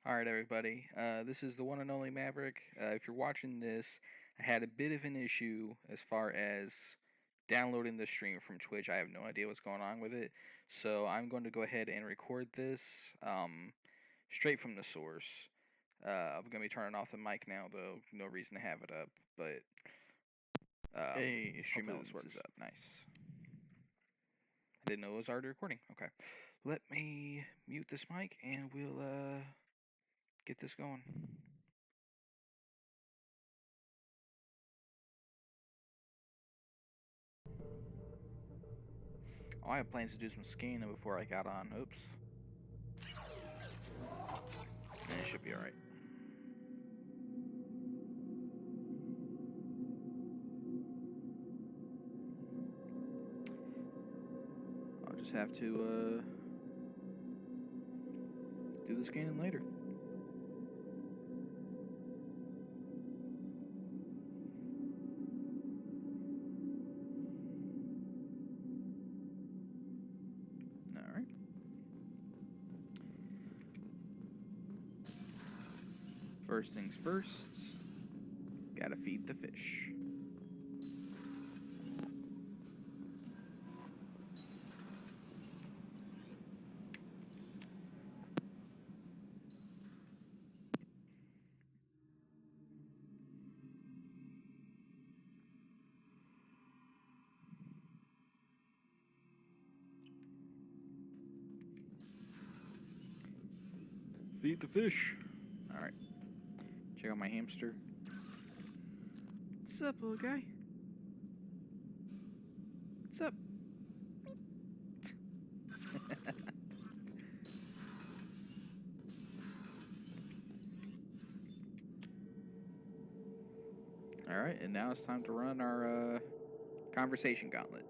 Alright, everybody. This is the one and only Maverick. If you're watching this, I had a bit of an issue as far as downloading the stream from Twitch. I have no idea what's going on with it. So I'm going to go ahead and record this straight from the source. I'm going to be turning off the mic now, though. No reason to have it up. But Hey, stream hopefully this elements is works. up. Nice. I didn't know it was already recording. Okay. Let me mute this mic and we'll get this going. Oh, I have plans to do some scanning before I got on. Oops. And it should be alright. I'll just have to do the scanning later. Alright. First things first, gotta feed the fish. Feed the fish. Alright. Check out my hamster. What's up, little guy? What's up? Alright, and now it's time to run our conversation gauntlet.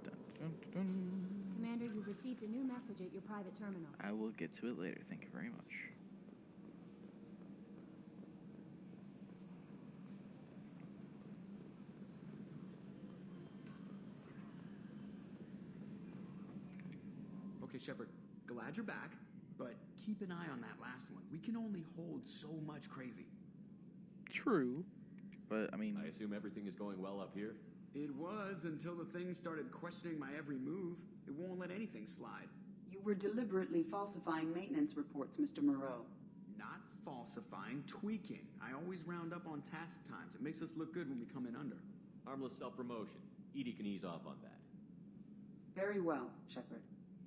Dun, dun, dun. Commander, you've received a new message at your private terminal. I will get to it later. Thank you very much. Okay, Shepard, glad you're back, but keep an eye on that last one. We can only hold so much crazy. True, but I mean... I assume everything is going well up here? It was until the thing started questioning my every move. It won't let anything slide. You were deliberately falsifying maintenance reports, Mr. Moreau. Not falsifying, tweaking. I always round up on task times. It makes us look good when we come in under. Harmless self-promotion. Edie can ease off on that. Very well, Shepard.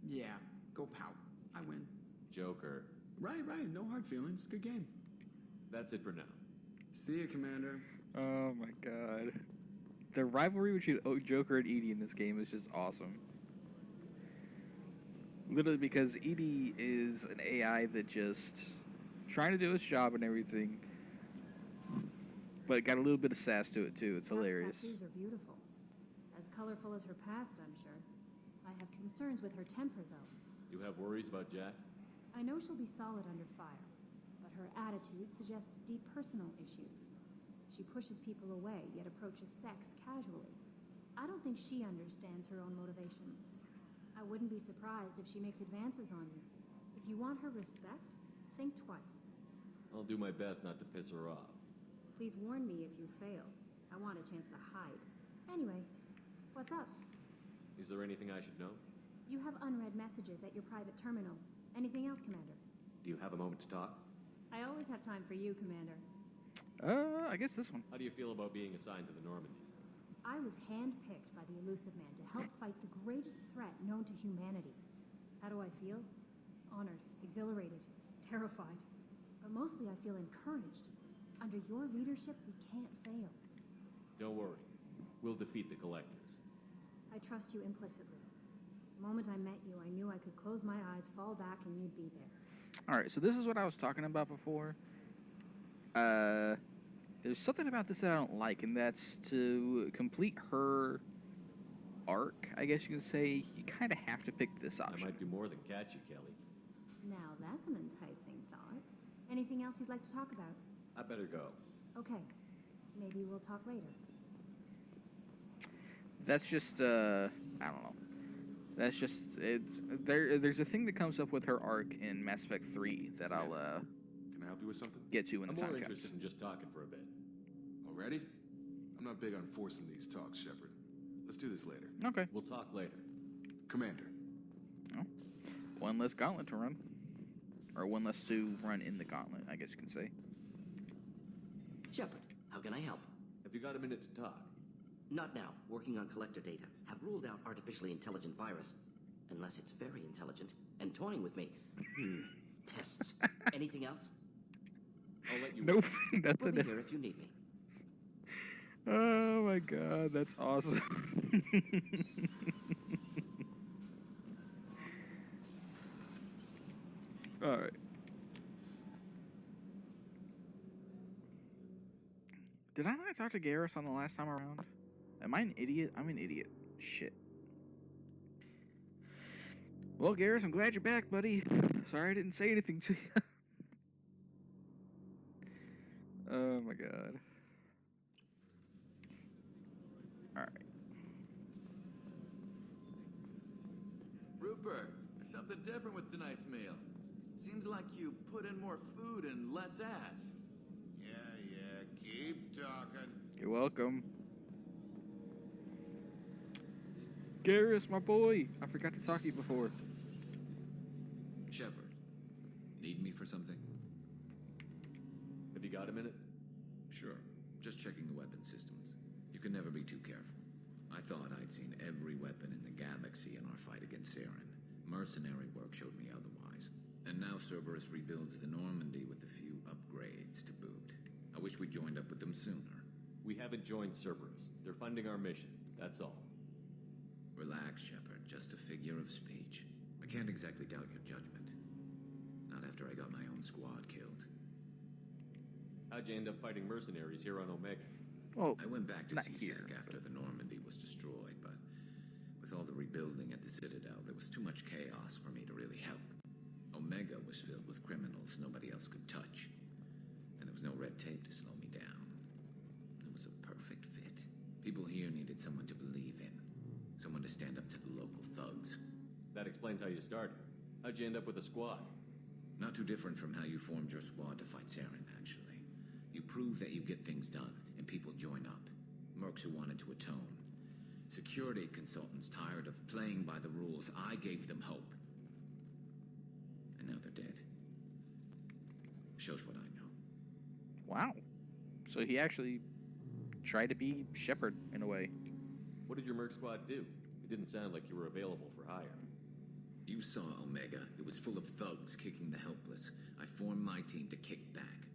Yeah, go pout. I win. Joker. Right, no hard feelings. Good game. That's it for now. See you, Commander. Oh my god. The rivalry between Joker and Edie in this game is just awesome. Literally because Edie is an AI that just trying to do its job and everything, but it got a little bit of sass to it too. It's hilarious. Jack's tattoos are beautiful. As colorful as her past, I'm sure. I have concerns with her temper, though. You have worries about Jack? I know she'll be solid under fire, but her attitude suggests deep personal issues. She pushes people away, yet approaches sex casually. I don't think she understands her own motivations. I wouldn't be surprised if she makes advances on you. If you want her respect, think twice. I'll do my best not to piss her off. Please warn me if you fail. I want a chance to hide. Anyway, what's up? Is there anything I should know? You have unread messages at your private terminal. Anything else, Commander? Do you have a moment to talk? I always have time for you, Commander. I guess this one. How do you feel about being assigned to the Normandy? I was handpicked by the Elusive Man to help fight the greatest threat known to humanity. How do I feel? Honored, exhilarated, terrified. But mostly I feel encouraged. Under your leadership, we can't fail. Don't worry. We'll defeat the Collectors. I trust you implicitly. The moment I met you, I knew I could close my eyes, fall back, and you'd be there. Alright, so this is what I was talking about before. There's something about this that I don't like, and that's to complete her arc, I guess you can say, you kind of have to pick this option. I might do more than catch you, Kelly. Now that's an enticing thought. Anything else you'd like to talk about? I better go. Okay. Maybe we'll talk later. That's just I don't know. That's just it. There's a thing that comes up with her arc in Mass Effect 3 that I'll Can I help you with something? get to when I'm the more time interested comes. in just talking for a bit. Already? I'm not big on forcing these talks, Shepard. Let's do this later. Okay. We'll talk later. Commander. Oh. One less gauntlet to run, or one less to run in the gauntlet, I guess you can say. Shepard, how can I help? Have you got a minute to talk? Not now. Working on collector data. Have ruled out artificially intelligent virus. Unless it's very intelligent and toying with me. Tests. Anything else? I'll let you. Nope. We'll Nothing. be here if you need me. Oh my god, that's awesome. Alright. Did I not talk to Garrus on the last time around? Am I an idiot? I'm an idiot. Shit. Well, Garrus, I'm glad you're back, buddy. Sorry I didn't say anything to you. Oh my god. Alright. Rupert, there's something different with tonight's meal. Seems like you put in more food and less ass. Yeah, keep talking. You're welcome. Garrus, my boy. I forgot to talk to you before. Shepard, need me for something? Have you got a minute? Sure. Just checking the weapon systems. You can never be too careful. I thought I'd seen every weapon in the galaxy in our fight against Saren. Mercenary work showed me otherwise. And now Cerberus rebuilds the Normandy with a few upgrades to boot. I wish we joined up with them sooner. We haven't joined Cerberus. They're funding our mission. That's all. Relax, Shepard. Just a figure of speech. I can't exactly doubt your judgment. Not after I got my own squad killed. How'd you end up fighting mercenaries here on Omega? Well, I went back to not CSEC here, after the Normandy was destroyed, but with all the rebuilding at the Citadel, there was too much chaos for me to really help. Omega was filled with criminals nobody else could touch, and there was no red tape to slow me down. It was a perfect fit. People here needed someone to believe in, someone to stand up to the local thugs. That explains how you started. How'd you end up with a squad? Not too different from how you formed your squad to fight Saren, actually. You prove that you get things done, and people join up. Mercs who wanted to atone. Security consultants tired of playing by the rules. I gave them hope. And now they're dead. Shows what I know. wow. So he actually tried to be Shepard in a way. What did your merc squad do? It didn't sound like you were available for hire. You saw Omega. It was full of thugs kicking the helpless. I formed my team to kick back.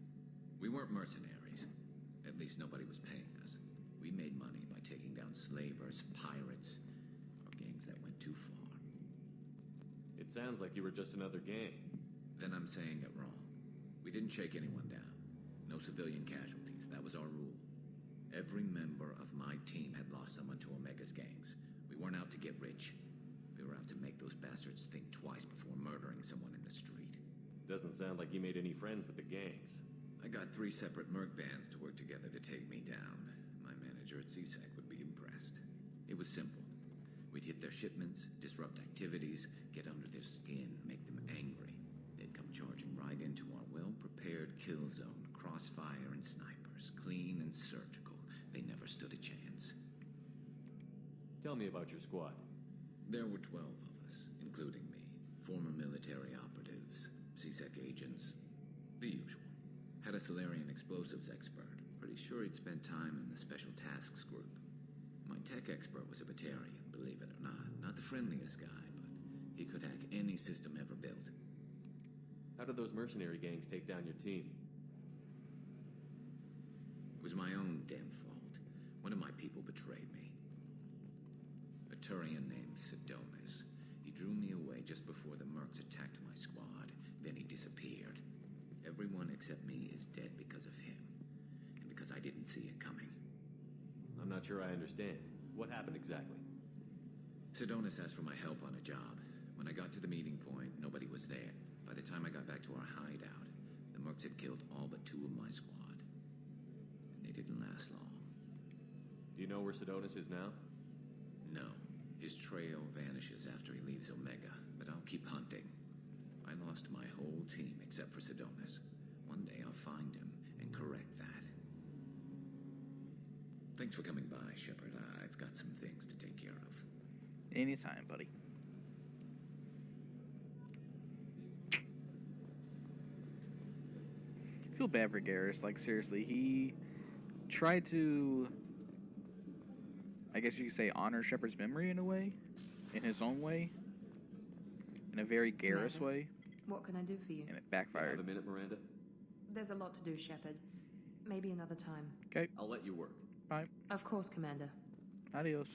We weren't mercenaries. At least nobody was paying us. We made money by taking down slavers, pirates, or gangs that went too far. It sounds like you were just another gang. Then I'm saying it wrong. We didn't shake anyone down. No civilian casualties. That was our rule. Every member of my team had lost someone to Omega's gangs. We weren't out to get rich. We were out to make those bastards think twice before murdering someone in the street. Doesn't sound like you made any friends with the gangs. I got 3 separate merc bands to work together to take me down. My manager at CSEC would be impressed. It was simple. We'd hit their shipments, disrupt activities, get under their skin, make them angry. They'd come charging right into our well-prepared kill zone, crossfire and snipers, clean and surgical. They never stood a chance. Tell me about your squad. There were 12 of us, including me. Former military operatives, CSEC agents, the usual. Had a Solarian explosives expert. Pretty sure he'd spent time in the Special Tasks Group. My tech expert was a Batarian, believe it or not. Not the friendliest guy, but he could hack any system ever built. How did those mercenary gangs take down your team? It was my own damn fault. One of my people betrayed me. A Turian named Sidonis. He drew me away just before the mercs attacked my squad. Then he disappeared. Everyone except me is dead because of him. And because I didn't see it coming. I'm not sure I understand. What happened exactly? Sidonis asked for my help on a job. When I got to the meeting point, nobody was there. By the time I got back to our hideout, the mercs had killed all but 2 of my squad. And they didn't last long. Do you know where Sidonis is now? trail vanishes after he leaves Omega, but I'll keep hunting. I lost my whole team except for Sidonis. One day I'll find him and correct that. Thanks for coming by, Shepard. I've got some things to take care of. Anytime, buddy. I feel bad for Garrus. Like, seriously, he tried to, I guess you could say, honor Shepard's memory in a way, in his own way, in a very Garrus way, What can I do for you? and it backfired. Have a minute, Miranda? There's a lot to do, Shepard. Maybe another time. Okay, I'll let you work. bye. Of course, Commander. Adios.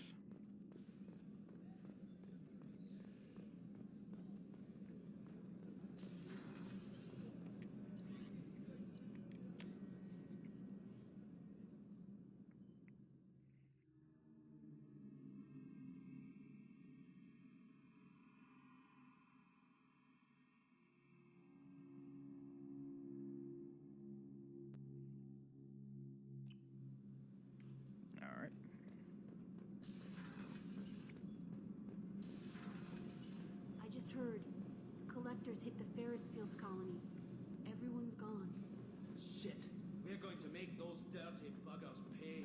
All right. I just heard. The collectors hit the Ferris Fields colony. Everyone's gone. Shit. We're going to make those dirty buggers pay.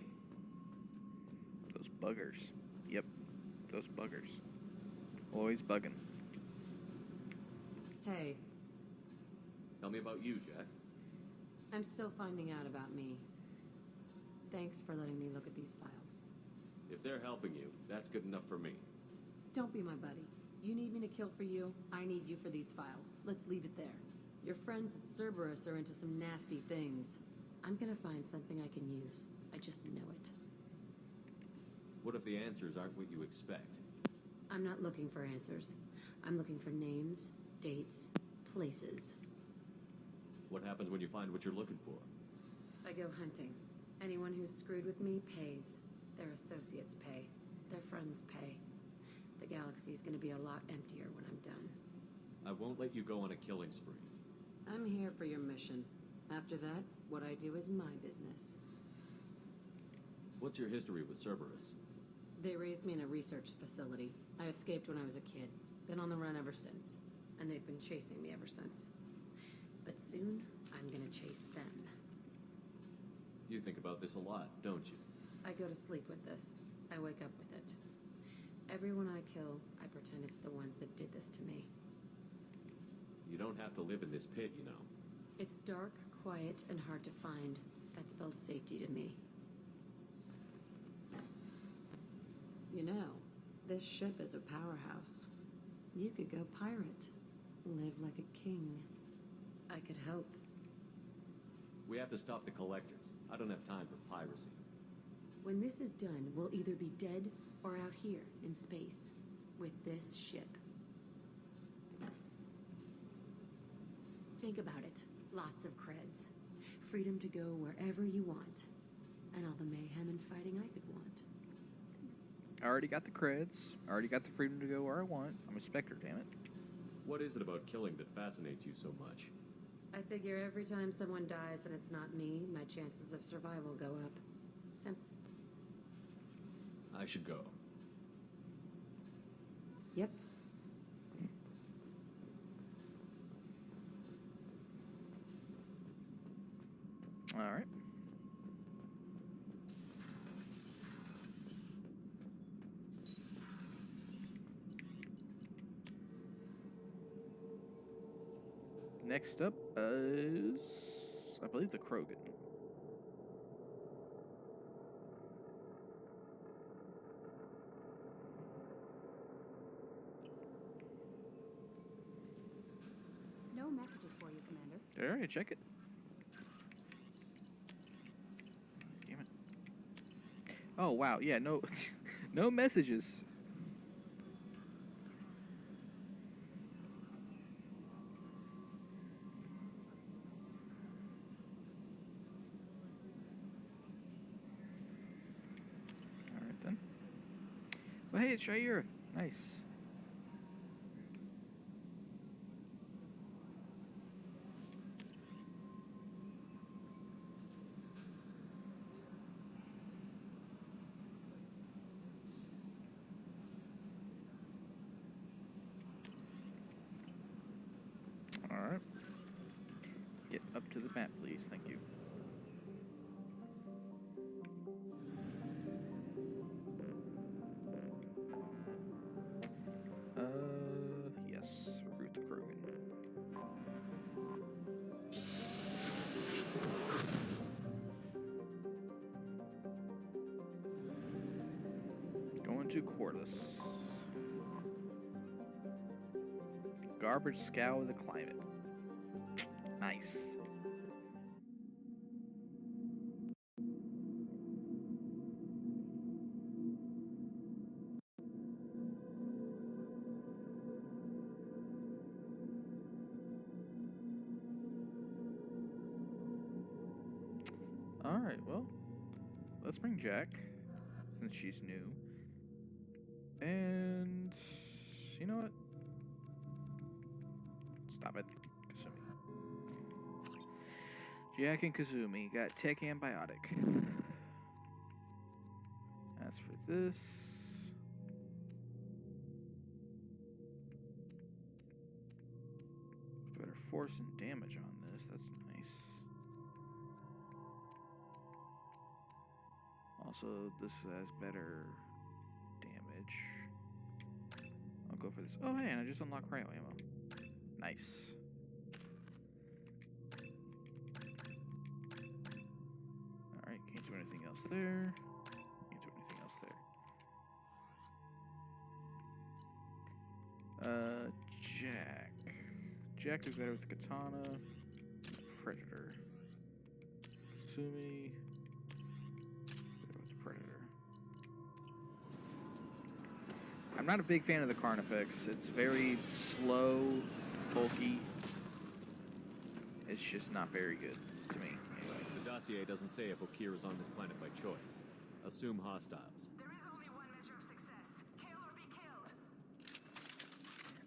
Those buggers. Yep, those buggers. Always bugging. Hey, Tell me about you, Jack. I'm still finding out about me. Thanks for letting me look at these files. If they're helping you, that's good enough for me. Don't be my buddy. You need me to kill for you, I need you for these files. Let's leave it there. Your friends at Cerberus are into some nasty things. I'm gonna find something I can use. I just know it. What if the answers aren't what you expect? I'm not looking for answers. I'm looking for names, dates, places. What happens when you find what you're looking for? I go hunting. Anyone who's screwed with me pays. Their associates pay. Their friends pay. The galaxy's gonna be a lot emptier when I'm done. I won't let you go on a killing spree. I'm here for your mission. After that, what I do is my business. What's your history with Cerberus? They raised me in a research facility. I escaped when I was a kid. Been on the run ever since. And they've been chasing me ever since. But soon, I'm gonna chase them. You think about this a lot, don't you? I go to sleep with this. I wake up with it. Everyone I kill, I pretend it's the ones that did this to me. You don't have to live in this pit, you know. It's dark, quiet, and hard to find. That spells safety to me. You know, this ship is a powerhouse. You could go pirate. Live like a king. I could help. We have to stop the collectors. I don't have time for piracy. When this is done, we'll either be dead or out here in space with this ship. Think about it. Lots of creds. Freedom to go wherever you want. And all the mayhem and fighting I could want. I already got the creds. I already got the freedom to go where I want. I'm a Spectre, damn it. What is it about killing that fascinates you so much? I figure every time someone dies and it's not me, my chances of survival go up. Simple. I should go. Yep. All right. Next up is, I believe, the Krogan. No messages for you, Commander. All right, check it. Damn it. Oh wow, yeah, no, no messages. All right then. Well, hey, it's Shaira. Nice. Alright. Get up to the map, please. Thank you. Yes. Recruit the Krogan. Going to Cordis. Garbage scour the climate. Nice. Alright, well, let's bring Jack, since she's new. And, you know what? Stop it, Kazumi. Jack and Kazumi got tech antibiotic. As for this... better force and damage on this, that's nice. Also, this has better damage. I'll go for this. Oh, hey, and I just unlocked cryo ammo. Nice. Alright, can't do anything else there. Can't do anything else there. Jack. Jack is better with the katana. Predator. Sumi. I'm not a big fan of the Carnifex. It's very slow, bulky. It's just not very good to me. Anyway. The dossier doesn't say if Okir is on this planet by choice. Assume hostiles. There is only one measure of success. Kill or be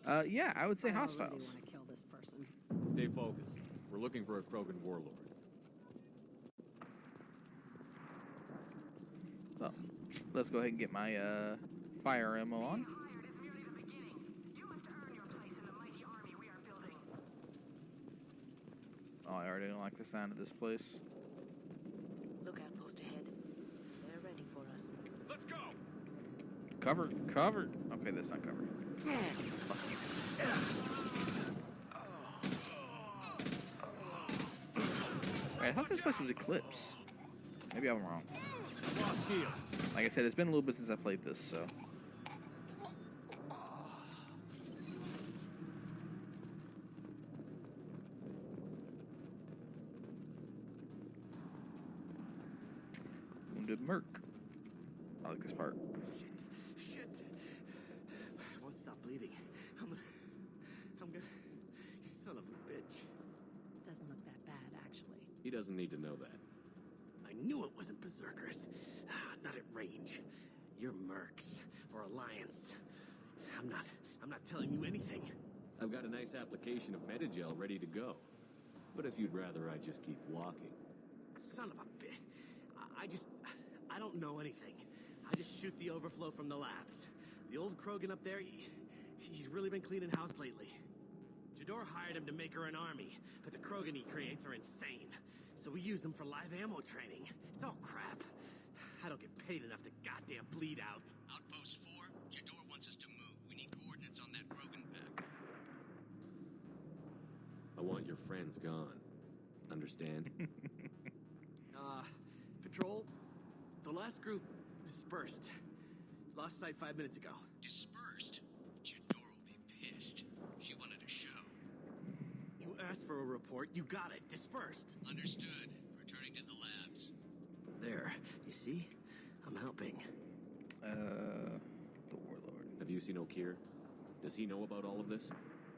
killed. Yeah, I would say I hostiles. really want to kill this person. Stay focused. We're looking for a Krogan warlord. So, let's go ahead and get my fire ammo on. Oh, I already don't like the sound of this place. Lookout post ahead. They're ready for us. Let's go! Covered. Okay, that's not covered. Wait, I thought this place was Eclipse. Maybe I'm wrong. Like I said, it's been a little bit since I played this, so... Wounded Merc. I like this part. Shit. I won't stop bleeding. I'm gonna... You son of a bitch. Doesn't look that bad, actually. He doesn't need to know that. I knew it wasn't berserkers. Not at range. You're mercs or Alliance. I'm not telling you anything. I've got a nice application of Metagel ready to go. But if you'd rather I just keep walking. Son of a bitch. I don't know anything. I just shoot the overflow from the labs. The old Krogan up there, he's really been cleaning house lately. Jador hired him to make her an army, but the Krogan he creates are insane. So we use them for live ammo training. It's all crap. I don't get paid enough to goddamn bleed out. Outpost 4, Jador wants us to move. We need coordinates on that Krogan pack. I want your friends gone. Understand? Patrol, the last group dispersed. Lost sight 5 minutes ago. Dispersed? Jador will be pissed. She wanted a show. You asked for a report, you got it. Dispersed. Understood. Returning to the labs. There, you see? I'm helping. The Warlord. Have you seen Okir? Does he know about all of this?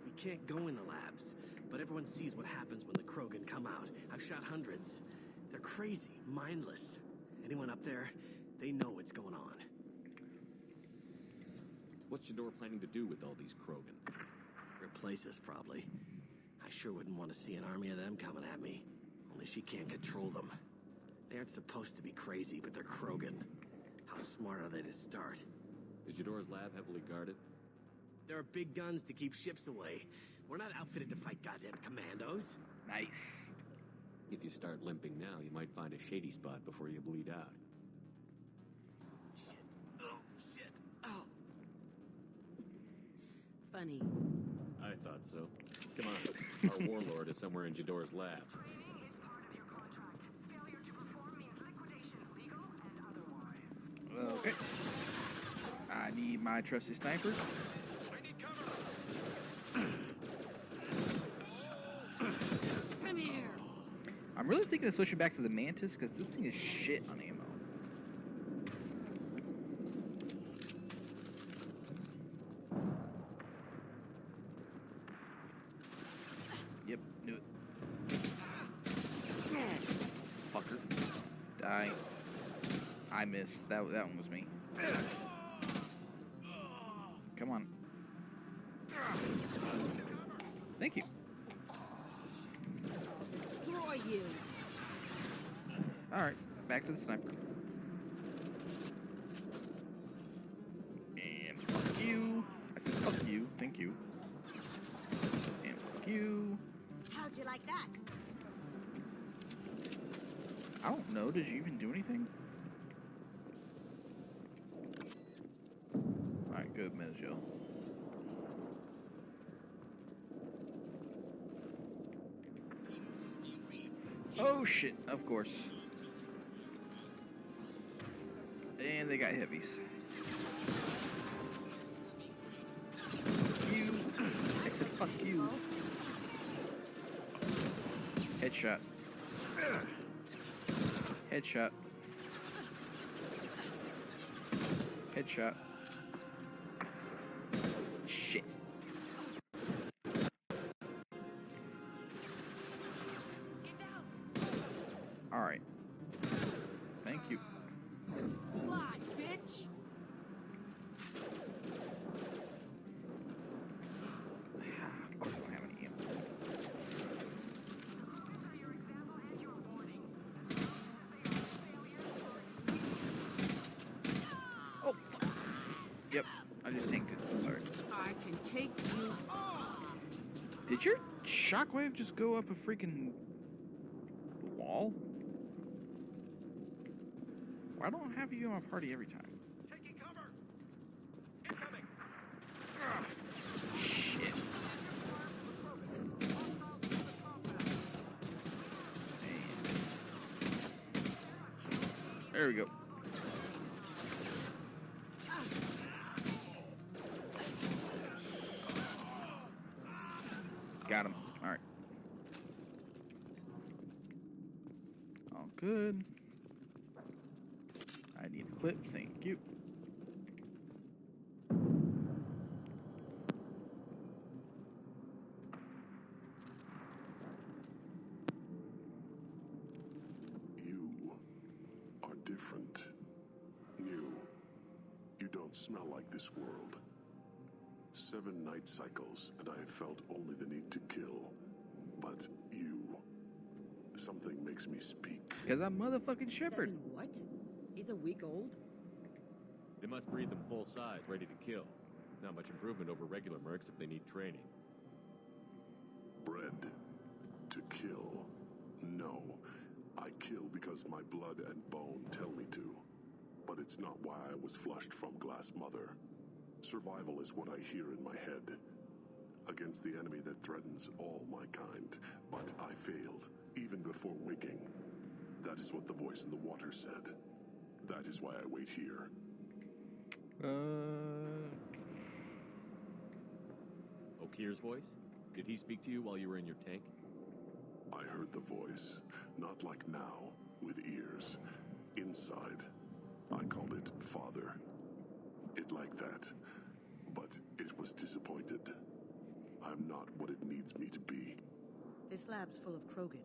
We can't go in the labs, but everyone sees what happens when the Krogan come out. I've shot hundreds. They're crazy, mindless. Anyone up there, they know what's going on. What's Jador planning to do with all these Krogan? Replace us, probably. I sure wouldn't want to see an army of them coming at me. Only she can't control them. They aren't supposed to be crazy, but they're Krogan. How smart are they to start? Is Jador's lab heavily guarded? There are big guns to keep ships away. We're not outfitted to fight goddamn commandos. Nice. If you start limping now, you might find a shady spot before you bleed out. Shit. Oh, shit. Oh. Funny. I thought so. Come on. Our warlord is somewhere in Jador's lab. Training is part of your contract. Failure to perform means liquidation, legal and otherwise. Okay. I need my trusty sniper. I need cover. Come here. I'm really thinking of switching back to the Mantis because this thing is shit on ammo. Yep, knew it. Fucker. Die. I missed. That one was me. Come on. Thank you. Destroy you. Alright, back to the sniper. And fuck you. I said fuck you. Thank you. And fuck you. How'd you like that? I don't know. Did you even do anything? Alright, good, Mezjo. Oh shit, of course. And they got heavies. You. I said fuck you. Headshot. Headshot. Headshot. Shit. Alright. Thank you. Fly, bitch. Of course I don't have any ammo. Oh, fuck. Yep, I just tanked it. I'm sorry. I can take you on. Did your shockwave just go up a freaking wall? Why don't I have you in my party every time? Taking cover. Incoming. Shit. There we go. Got him. Alright. All good. I need a clip. Thank you. You are different. New. You don't smell like this world. 7 night cycles, and I have felt only the need to kill. But you... Something makes me speak. Because I'm motherfucking Shepard. 7 what? He's a week old? They must breed them full size, ready to kill. Not much improvement over regular mercs if they need training. Bred to kill. No. I kill because my blood and bone tell me to. But it's not why I was flushed from Glass Mother. Survival is what I hear in my head. Against the enemy that threatens all my kind. But I failed, even before waking. That is what the voice in the water said. That is why I wait here. Okir's voice? Did he speak to you while you were in your tank? I heard the voice, not like now, with ears. Inside, I called it Father. It like that, but it was disappointed. I'm not what it needs me to be. This lab's full of Krogan.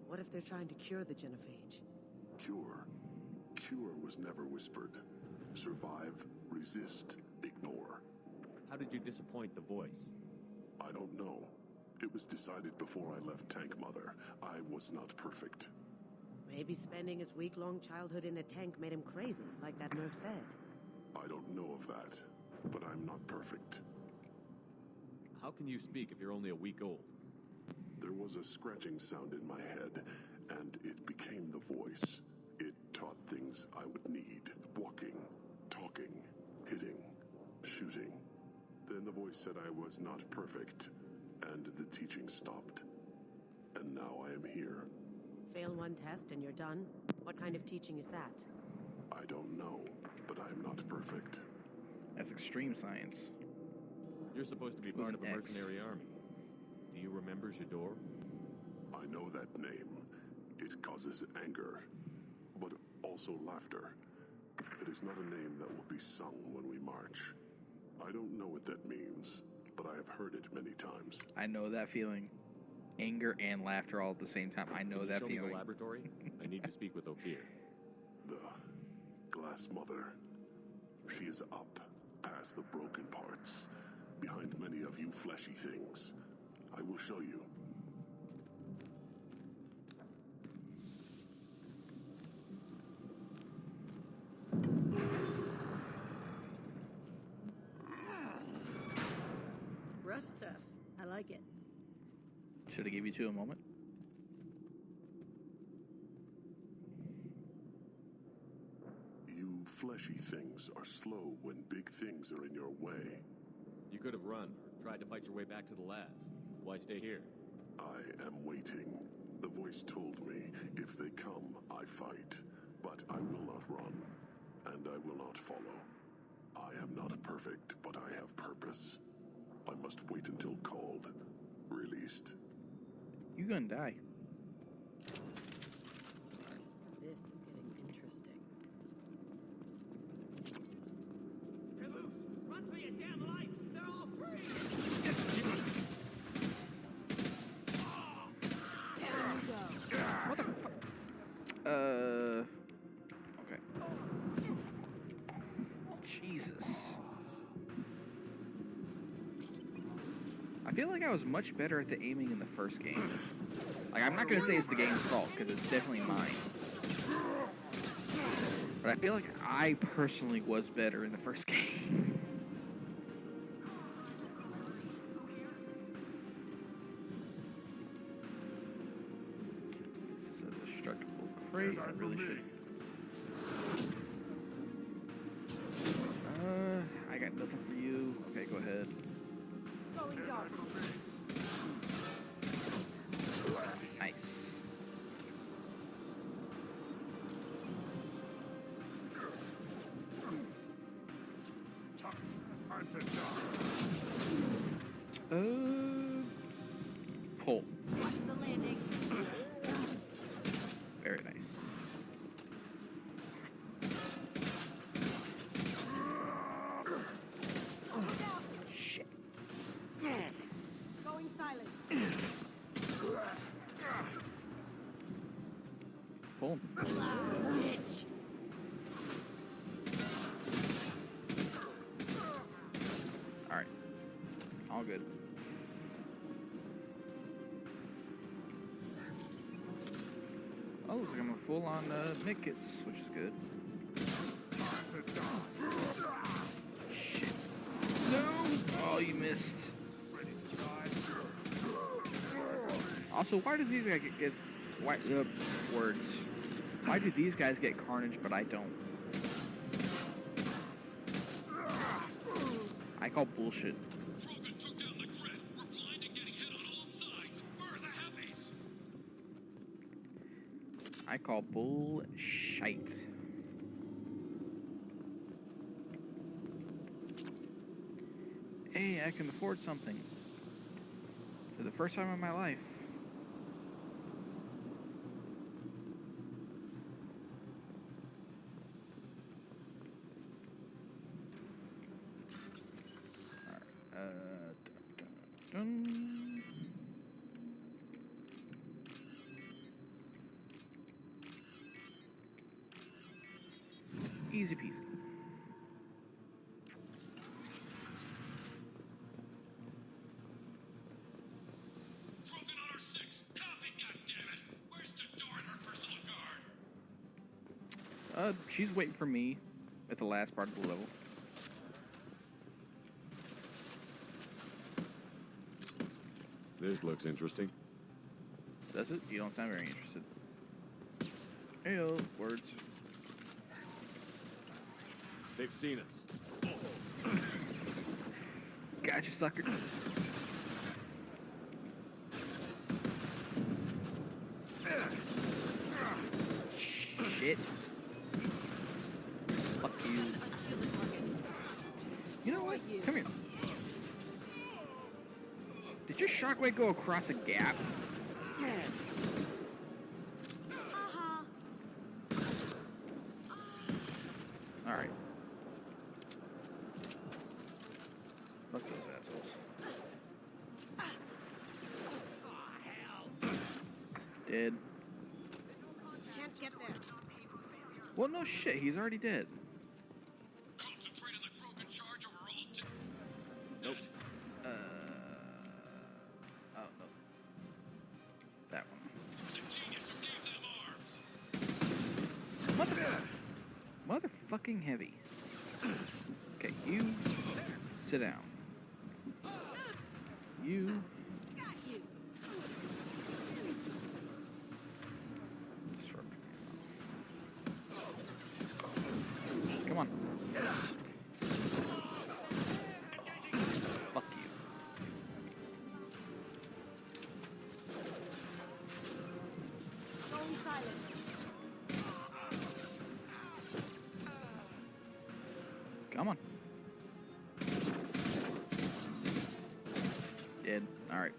What if they're trying to cure the genophage? Cure? Cure was never whispered. Survive, resist, ignore. How did you disappoint the voice? I don't know. It was decided before I left Tank Mother. I was not perfect. Maybe spending his week-long childhood in a tank made him crazy, like that merc said. I don't know of that, but I'm not perfect. How can you speak if you're only a week old? There was a scratching sound in my head, and it became the voice. It taught things I would need. Walking, talking, hitting, shooting. Then the voice said I was not perfect, and the teaching stopped. And now I am here. Fail one test and you're done? What kind of teaching is that? I don't know, but I am not perfect. That's extreme science. You're supposed to be part of a mercenary army. Do you remember Jador? I know that name. It causes anger, but also laughter. It is not a name that will be sung when we march. I don't know what that means, but I have heard it many times. I know that feeling. Anger and laughter all at the same time. I know that Show feeling. me the laboratory. I need to speak with Ophir. The Glass Mother. She is up, past the broken parts, behind many of you fleshy things. I will show you. Rough stuff. I like it. Should I give you two a moment? You fleshy things are slow when big things are in your way. You could have run, or tried to fight your way back to the labs. Why stay here? I am waiting. The voice told me, if they come, I fight. But I will not run, and I will not follow. I am not perfect, but I have purpose. I must wait until called, released. You gonna die. This is getting interesting. You're loose! Run for your damn life! They're all free! What the fuck? Okay. Jesus. I feel like I was much better at the aiming in the first game. Like, I'm not gonna say it's the game's fault, because it's definitely mine. But I feel like I personally was better in the first game. This is a destructible crate. I really should. I got nothing for you. Okay, go ahead. Going dark. Nice. Pull. Watch the landing. Very nice. Shit. Going silent. Pull. Bitch. Alright. All good. Oh, looks like I'm a full-on mid-kits, which is good. Shit. No! Oh, you missed. Also, why do these guys get... words. Why do these guys get carnage, but I don't? I call bullshit. I call bullshit. Hey, I can afford something. For the first time in my life. Dun. Easy peasy. Broken on our 6. Copy, goddammit. Where's Jador and her personal guard? She's waiting for me at the last part of the level. This looks interesting. Does it? You don't sound very interested. Heyo, words. They've seen us. Gotcha, sucker. Shit. Fuck you. You know what? Come here. Did your shockwave go across a gap? Alright. Fuck those assholes. Dead. Can't get there. Well, no shit. He's already dead. Concentrate on the Krogan charge or we're all dead. Nope. Oh, no. That one. There's a genius who gave them arms. Motherfucking heavy. Okay, you sit down. You. Come on. Fuck you. Going silent. Come on. Dead. Alright.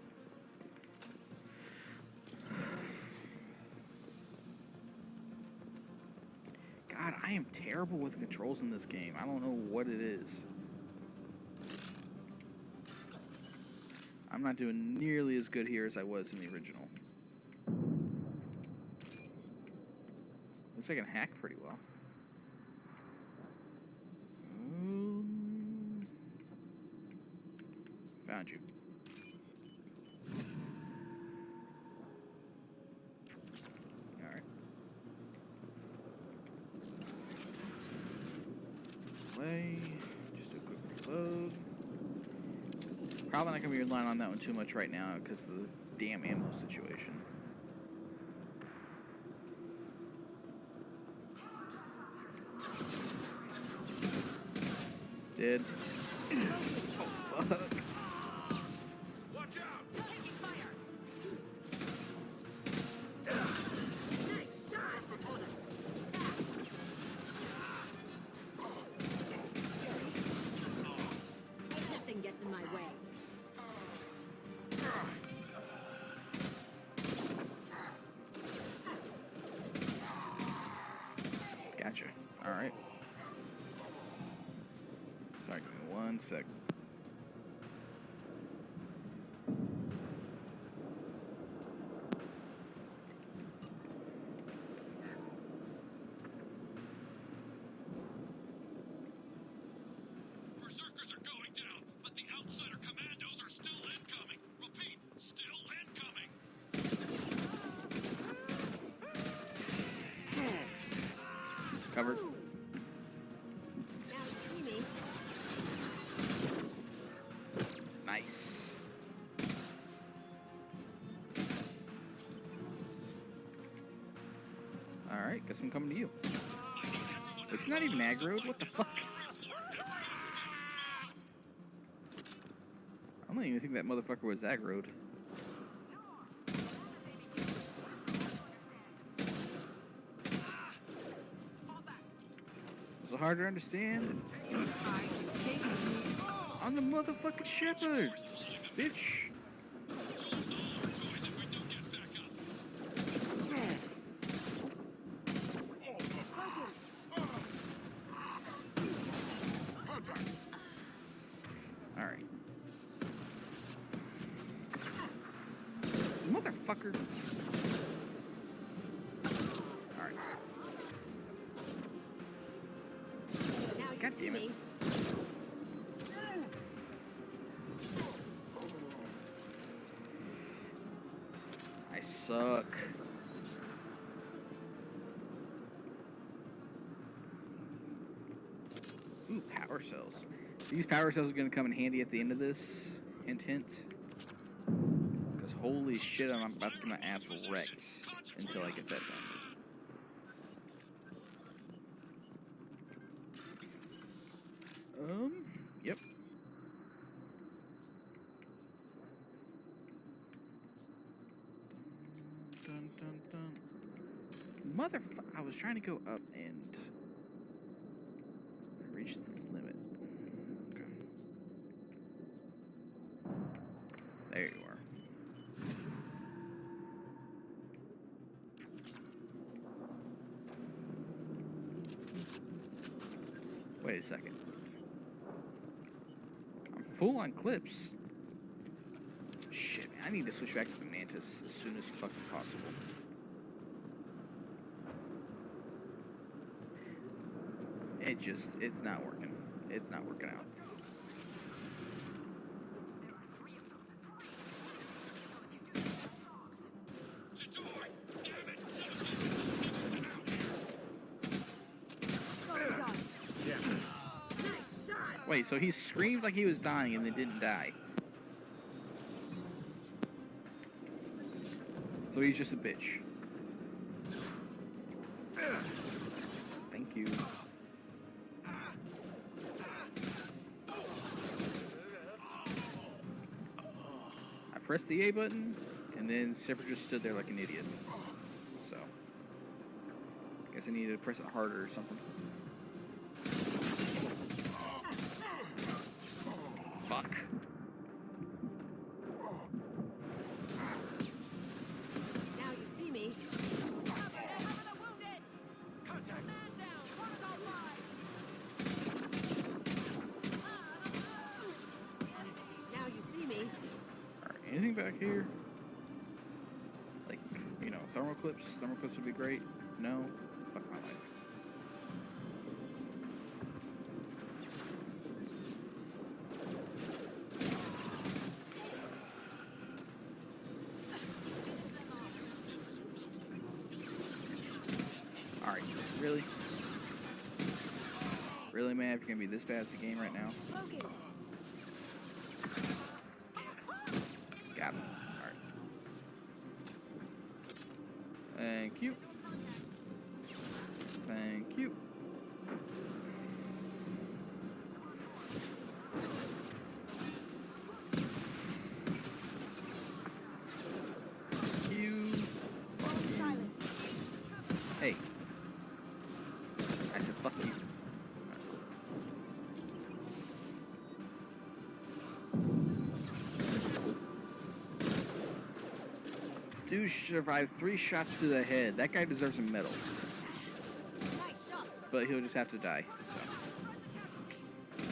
God, I am terrible with controls in this game. I don't know what it is. I'm not doing nearly as good here as I was in the original. Looks like I can hack pretty well. Found you. Alright. Way. Just a quick reload. Probably not going to be relying on that one too much right now because of the damn ammo situation. Dead. Oh, fuck. Watch out! Taking fire. Nothing gets in my way. Gotcha. Alright. Sorry, give me 1 sec. Berserkers are going down, but the outsider commandos are still incoming. Repeat, still incoming. Covered. Now you see me. Nice. Alright, guess I'm coming to you. It's not even aggroed? What the fuck? I don't even think that motherfucker was aggroed. Was it hard to understand? I'm the motherfucking Shepard! Bitch! Alright. Motherfucker! Alright. God damn it. I suck. Ooh, power cells. These power cells are going to come in handy at the end of this. Hint, hint. Because holy shit, I'm about to get my ass wrecked until I get that done. Yep. Dun, dun, dun. Motherfucker, I was trying to go up and I reached the limit. Okay. There you are. Wait a second. I'm full on clips. Shit, man, I need to switch back to the Mantis as soon as fucking possible. It's not working. It's not working out. Wait, so he screamed like he was dying and then didn't die. So he's just a bitch. Thank you. I pressed the A button, and then Shepard just stood there like an idiot. So, I guess I needed to press it harder or something. Fuck. Now you see me. Now you see me. Alright, anything back here? Like, you know, thermal clips? Thermal clips would be great. No? Fuck my life. Alright, really? Really, man, if you're gonna be this bad at the game right now? Got him. Alright. Thank you. Thank you. Hey. I said fuck you. Dude survived 3 shots to the head. That guy deserves a medal. But he'll just have to die. So.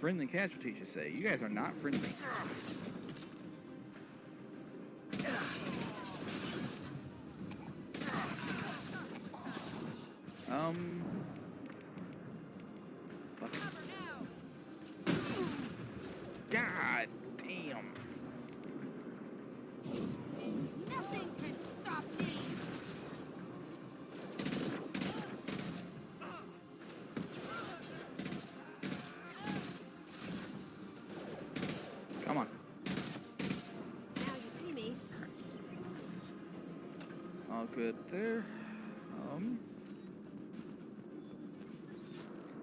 Friendly casualties, you say. You guys are not friendly. Fuck. God damn. Nothing can stop me. Come on. Now you see me. All good there.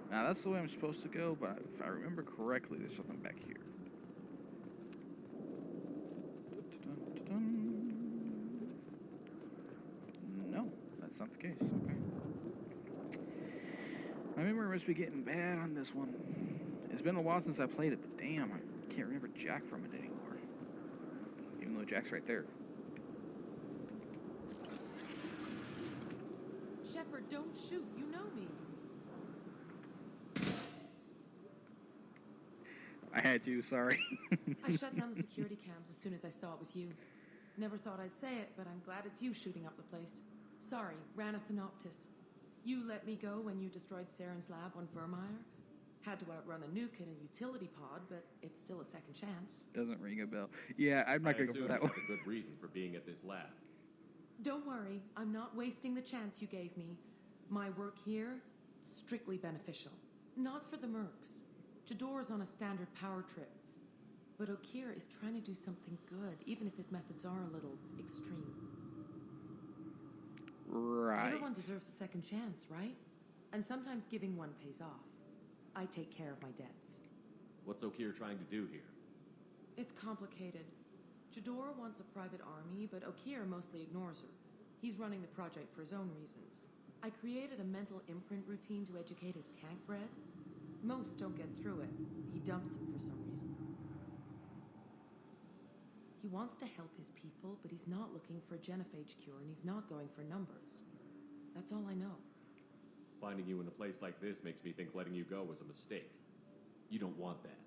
Now that's the way I'm supposed to go, but if I remember correctly, there's something back here. No, that's not the case. Okay. My memory must be getting bad on this one. It's been a while since I played it, but damn, I can't remember Jack from it anymore. Even though Jack's right there. Shepard, don't shoot. You know me. I had to, sorry. I shut down the security cams as soon as I saw it was you. Never thought I'd say it, but I'm glad it's you shooting up the place. Sorry, ran a Thanoptis. You let me go when you destroyed Saren's lab on Vermeer. Had to outrun a nuke in a utility pod, but it's still a second chance. Doesn't ring a bell. Yeah, I'm not going to go for that one. A good reason for being at this lab. Don't worry, I'm not wasting the chance you gave me. My work here, strictly beneficial. Not for the mercs. Jador's on a standard power trip. But Okir is trying to do something good, even if his methods are a little extreme. Right. Everyone deserves a second chance, right? And sometimes giving one pays off. I take care of my debts. What's Okir trying to do here? It's complicated. Jador wants a private army, but Okir mostly ignores her. He's running the project for his own reasons. I created a mental imprint routine to educate his tank bred. Most don't get through it. He dumps them for some reason. He wants to help his people, but he's not looking for a genophage cure, and he's not going for numbers. That's all I know. Finding you in a place like this makes me think letting you go was a mistake. You don't want that.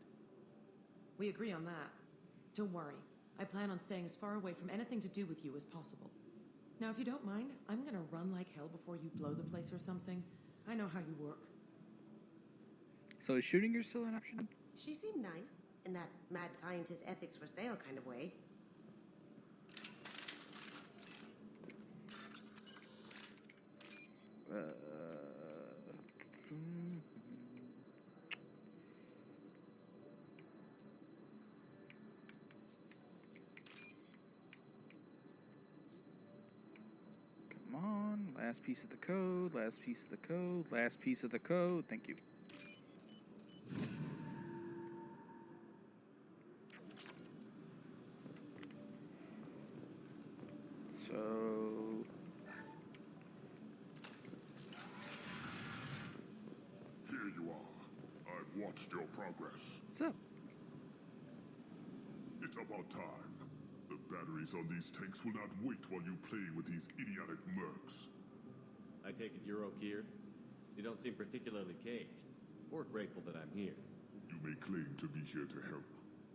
We agree on that. Don't worry. I plan on staying as far away from anything to do with you as possible. Now, if you don't mind, I'm gonna run like hell before you blow the place or something. I know how you work. So is shooting her still an option? She seemed nice, in that mad scientist ethics for sale kind of way. Come on, last piece of the code, last piece of the code, last piece of the code. Thank you. So Here you are. I've watched your progress. what's up? It's about time. The batteries on these tanks will not wait while you play with these idiotic mercs. I take it you're Okir? You don't seem particularly caged, or grateful that I'm here. You may claim to be here to help,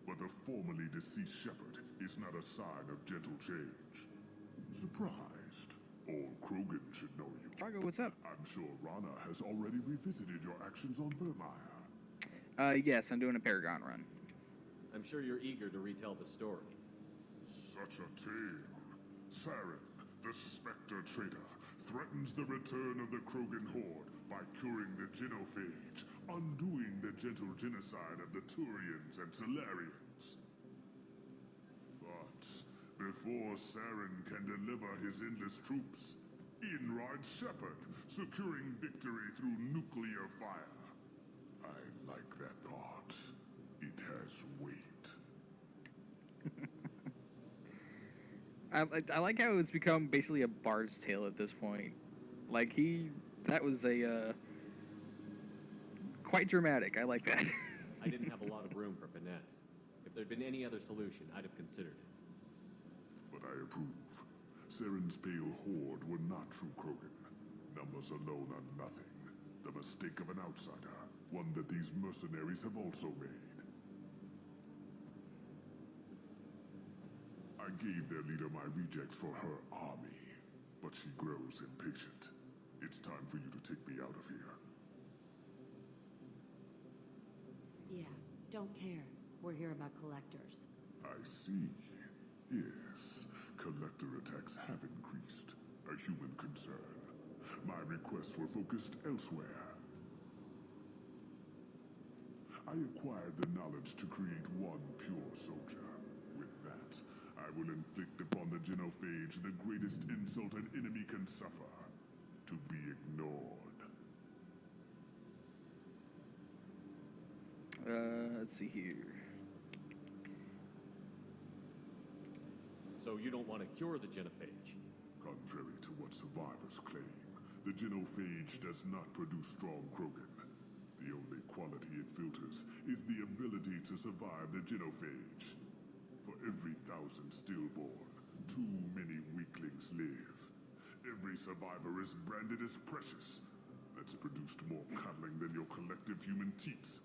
but the formerly deceased Shepard is not a sign of gentle change. Surprised? Old Krogan should know you. Fargo, what's up? I'm sure Rana has already revisited your actions on Vermeer. Yes, I'm doing a Paragon run. I'm sure you're eager to retell the story. Such a tale. Saren, the Spectre traitor, threatens the return of the Krogan horde by curing the genophage, undoing the gentle genocide of the Turians and Solarians. But before Saren can deliver his endless troops, in rides Shepard, securing victory through nuclear fire. I like that part. It has weight. I like how it's become basically a Bard's Tale at this point. Like that was a quite dramatic. I like that. I didn't have a lot of room for finesse. If there'd been any other solution, I'd have considered it. But I approve. Saren's pale horde were not true Krogan. Numbers alone are nothing. The mistake of an outsider, one that these mercenaries have also made. I gave their leader my rejects for her army, but she grows impatient. It's time for you to take me out of here. Yeah, don't care. We're here about collectors. I see. Yes, collector attacks have increased. A human concern. My requests were focused elsewhere. I acquired the knowledge to create one pure soldier. With that, I will inflict upon the genophage the greatest insult an enemy can suffer. To be ignored. Let's see here. So you don't want to cure the genophage? Contrary to what survivors claim, the genophage does not produce strong Krogan. The only quality it filters is the ability to survive the genophage. For every 1,000 stillborn, too many weaklings live. Every survivor is branded as precious. That's produced more cuddling than your collective human teats.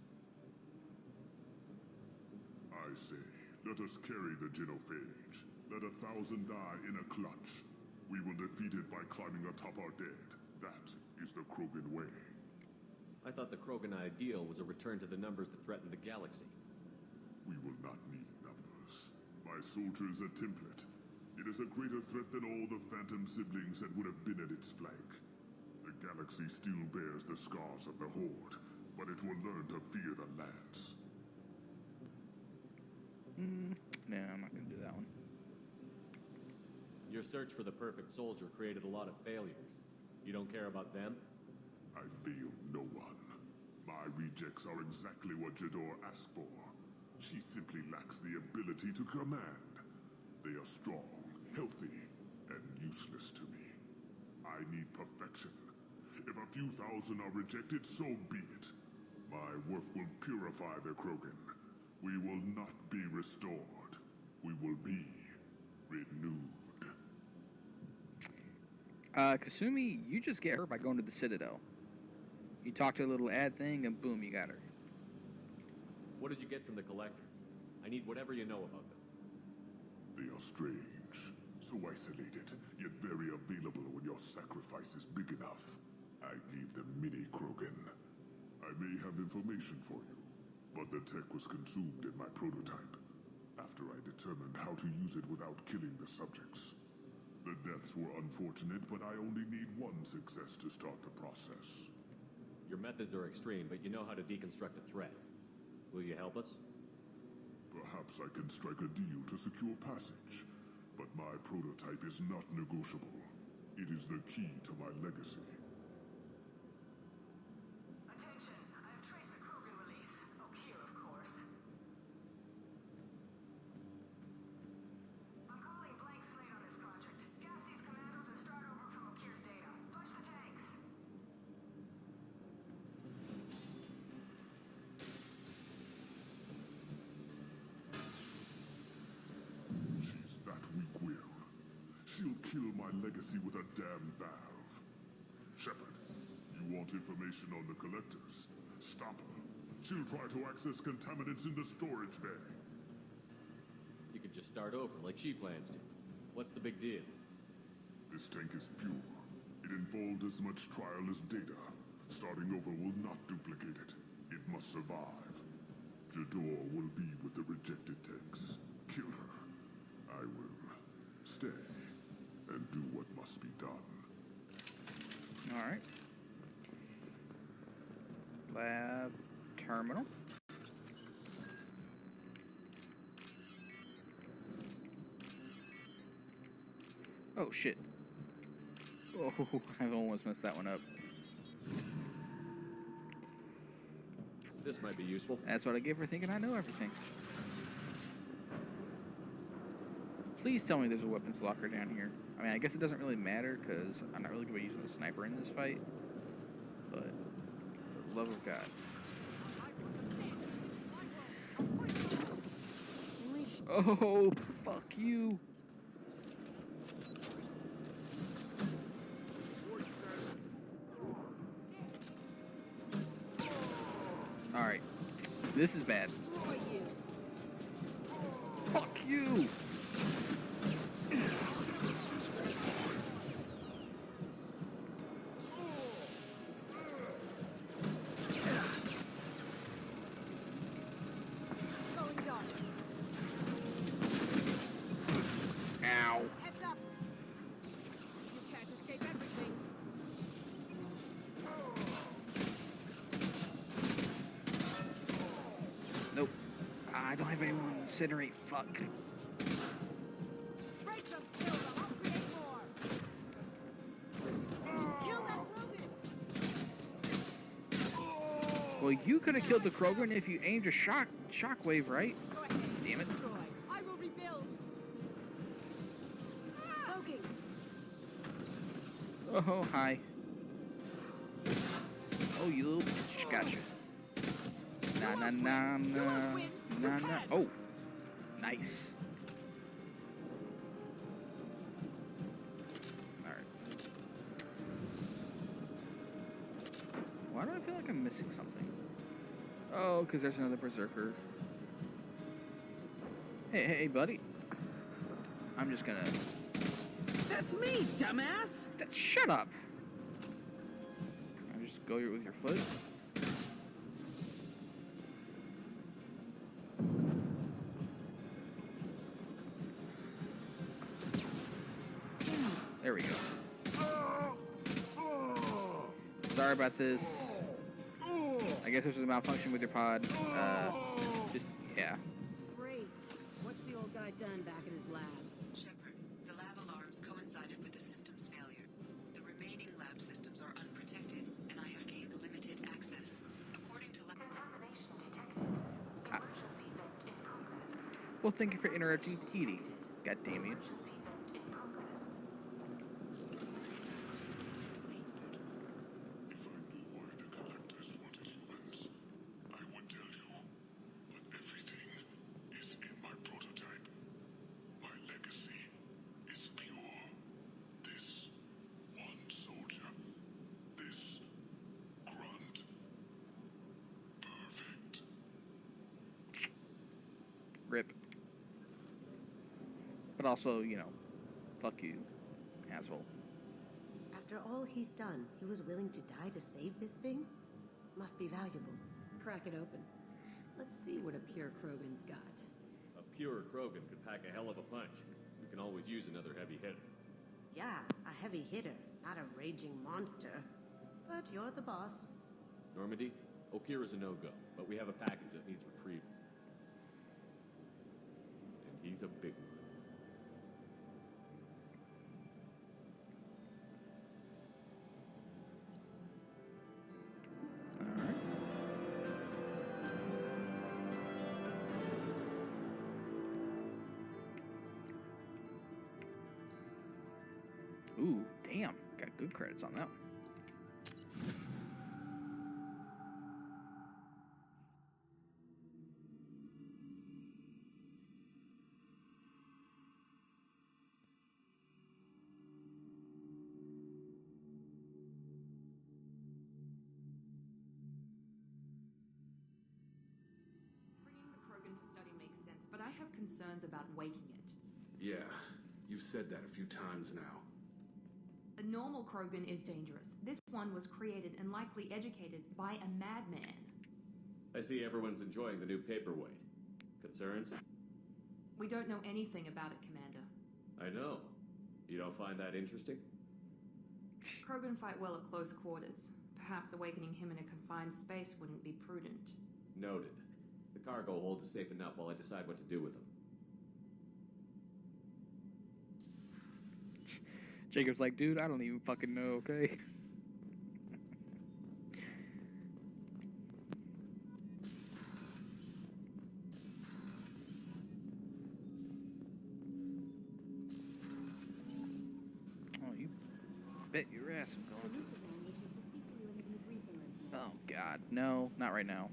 I say, let us carry the genophage. Let 1,000 die in a clutch. We will defeat it by climbing atop our dead. That is the Krogan way. I thought the Krogan ideal was a return to the numbers that threaten the galaxy. We will not need numbers. My soldier is a template. It is a greater threat than all the phantom siblings that would have been at its flank. The galaxy still bears the scars of the Horde, but it will learn to fear the lance. No, I'm not gonna do that one. Your search for the perfect soldier created a lot of failures. You don't care about them? I failed no one. My rejects are exactly what Jador asked for. She simply lacks the ability to command. They are strong, healthy, and useless to me. I need perfection. If a few thousand are rejected, so be it. My work will purify the Krogan. We will not be restored. We will be renewed. Kasumi, you just get her by going to the Citadel. You talk to a little ad thing, and boom, you got her. What did you get from the collectors? I need whatever you know about them. They are strange, so isolated, yet very available when your sacrifice is big enough. I gave them mini Krogan. I may have information for you, but the tech was consumed in my prototype, after I determined how to use it without killing the subjects. The deaths were unfortunate, but I only need one success to start the process. Your methods are extreme, but you know how to deconstruct a threat. Will you help us? Perhaps I can strike a deal to secure passage, but my prototype is not negotiable. It is the key to my legacy. Attention, I have traced the Krogan release. Okeer, of course. I'm calling blank slate on this project. Gas these commandos and start over from Okeer's data. Flush the tanks. She's that weak-willed. She'll kill my legacy with a damn valve. Shepard, you want information on the collectors? Stop her. She'll try to access contaminants in the storage bay. You could just start over, like she plans to. What's the big deal? This tank is pure. It involved as much trial as data. Starting over will not duplicate it. It must survive. Jador will be with the rejected tanks. Kill her. I will stay and do what must be done. Alright. Lab terminal. Oh shit. Oh, I almost messed that one up. This might be useful. That's what I give for thinking I know everything. Please tell me there's a weapons locker down here. I mean, I guess it doesn't really matter because I'm not really going to be using the sniper in this fight. But, for the love of God. Oh, fuck you. Alright. This is bad. Fuck you! Ow. Heads up! You can't escape everything. Nope. I don't have anyone to incinerate. Fuck. Break them, kill them, I'll create more. Kill that Krogan! Well, you could have killed the Krogan if you aimed a shockwave, right? Go ahead, Damn it. destroy. I will rebuild. Krogan! Oh, hi. Oh, you little bitch. Gotcha. Nah, nah, nah, nah. Nah, nah. Oh. Nice. Alright. Why do I feel like I'm missing something? Oh, because there's another berserker. Hey, buddy. I'm just gonna... That's me, dumbass! Shut up! Can I just go here with your foot? There we go. Sorry about this. I I guess there's a malfunction with your pod. Just, yeah. Great. What's the old guy done back in his lab? Shepard, the lab alarms coincided with the system's failure. The remaining lab systems are unprotected, and I have gained limited access. According to Contamination detected. Emergency vent in progress. Well, thank you for interrupting Edie. God damn you. Emergency vent in progress. I would tell you, but everything is in my prototype. My legacy is pure. This one soldier, this grunt, perfect. Rip. But also, you know, fuck you, asshole. After all he's done, he was willing to die to save this thing? Must be valuable. Crack it open. Let's see what a pure Krogan's got. A pure Krogan could pack a hell of a punch. We can always use another heavy hitter. Yeah, a heavy hitter, not a raging monster. But you're the boss. Normandy, Okira's a no-go, but we have a package that needs retrieval. And he's a big one. Ooh, damn. Got good credits on that one. Bringing the Krogan for study makes sense, but I have concerns about waking it. Yeah, you've said that a few times now. A normal Krogan is dangerous. This one was created and likely educated by a madman. I see everyone's enjoying the new paperweight. Concerns? We don't know anything about it, Commander. I know. You don't find that interesting? Krogan fight well at close quarters. Perhaps awakening him in a confined space wouldn't be prudent. Noted. The cargo hold is safe enough while I decide what to do with them. Jacob's like, dude, I don't even fucking know, okay? Oh, you bet your ass I'm going to. Oh, God. No, not right now.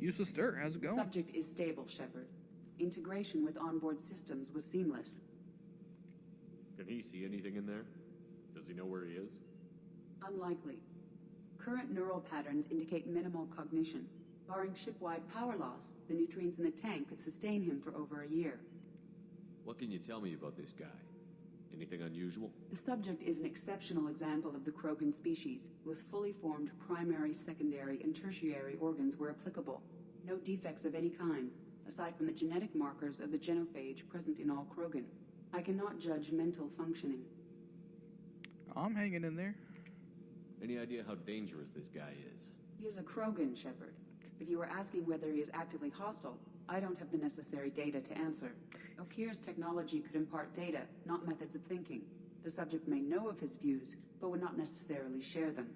Useless Stir, how's it going? Subject is stable, Shepard. Integration with onboard systems was seamless. Can he see anything in there? Does he know where he is? Unlikely. Current neural patterns indicate minimal cognition. Barring ship-wide power loss, the nutrients in the tank could sustain him for over a year. What can you tell me about this guy? Anything unusual? The subject is an exceptional example of the Krogan species, with fully formed primary, secondary, and tertiary organs where applicable. No defects of any kind, aside from the genetic markers of the genophage present in all Krogan. I cannot judge mental functioning. I'm hanging in there. Any idea how dangerous this guy is? He is a Krogan, Shepard. If you were asking whether he is actively hostile, I don't have the necessary data to answer. Okir's technology could impart data, not methods of thinking. The subject may know of his views, but would not necessarily share them.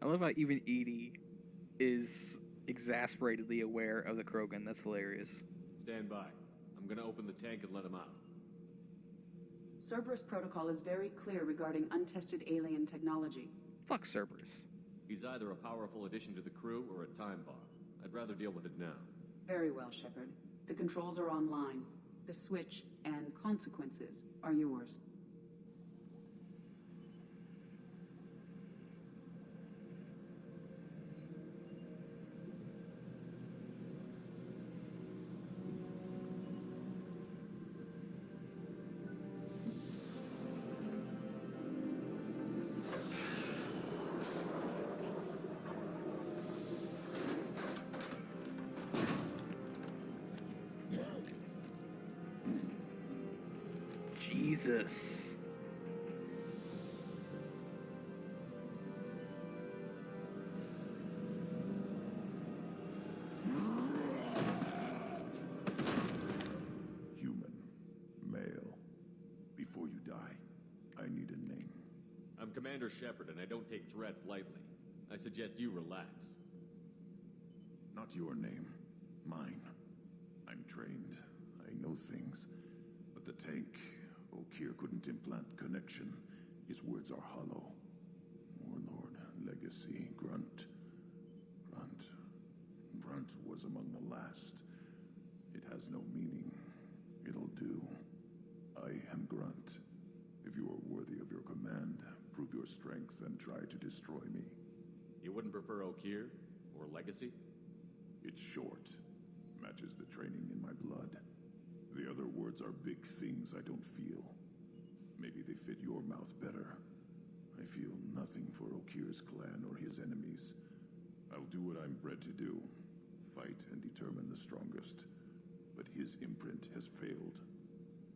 I love how even Edie is exasperatedly aware of the Krogan. That's hilarious. Stand by. I'm gonna open the tank and let him out. Cerberus protocol is very clear regarding untested alien technology. Fuck Cerberus. He's either a powerful addition to the crew or a time bomb. I'd rather deal with it now. Very well, Shepard. The controls are online. The switch and consequences are yours. Jesus. Human. Male. Before you die, I need a name. I'm Commander Shepard, and I don't take threats lightly. I suggest you relax. Not your name. Mine. I'm trained. I know things. But the tank, Okir couldn't implant connection. His words are hollow. Warlord, legacy, Grunt. Grunt was among the last. It has no meaning. It'll do. I am Grunt. If you are worthy of your command, prove your strength and try to destroy me. You wouldn't prefer Okir? Or legacy? It's short. Matches the training in my blood. The other words are big things I don't feel. Maybe they fit your mouth better. I feel nothing for Okir's clan or his enemies. I'll do what I'm bred to do. Fight and determine the strongest. But his imprint has failed.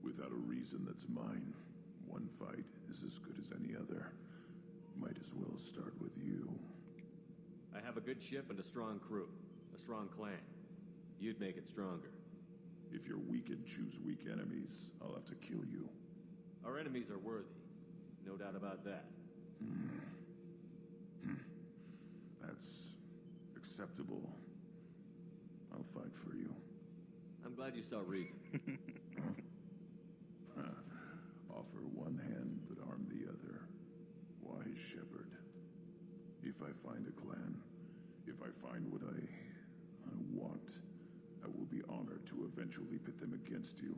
Without a reason that's mine, one fight is as good as any other. Might as well start with you. I have a good ship and a strong crew. A strong clan. You'd make it stronger. If you're weak and choose weak enemies, I'll have to kill you. Our enemies are worthy. No doubt about that. That's acceptable. I'll fight for you. I'm glad you saw reason. Offer one hand, but arm the other. Wise Shepard. If I find a clan, if I find what I want, I will be honored to eventually pit them against you.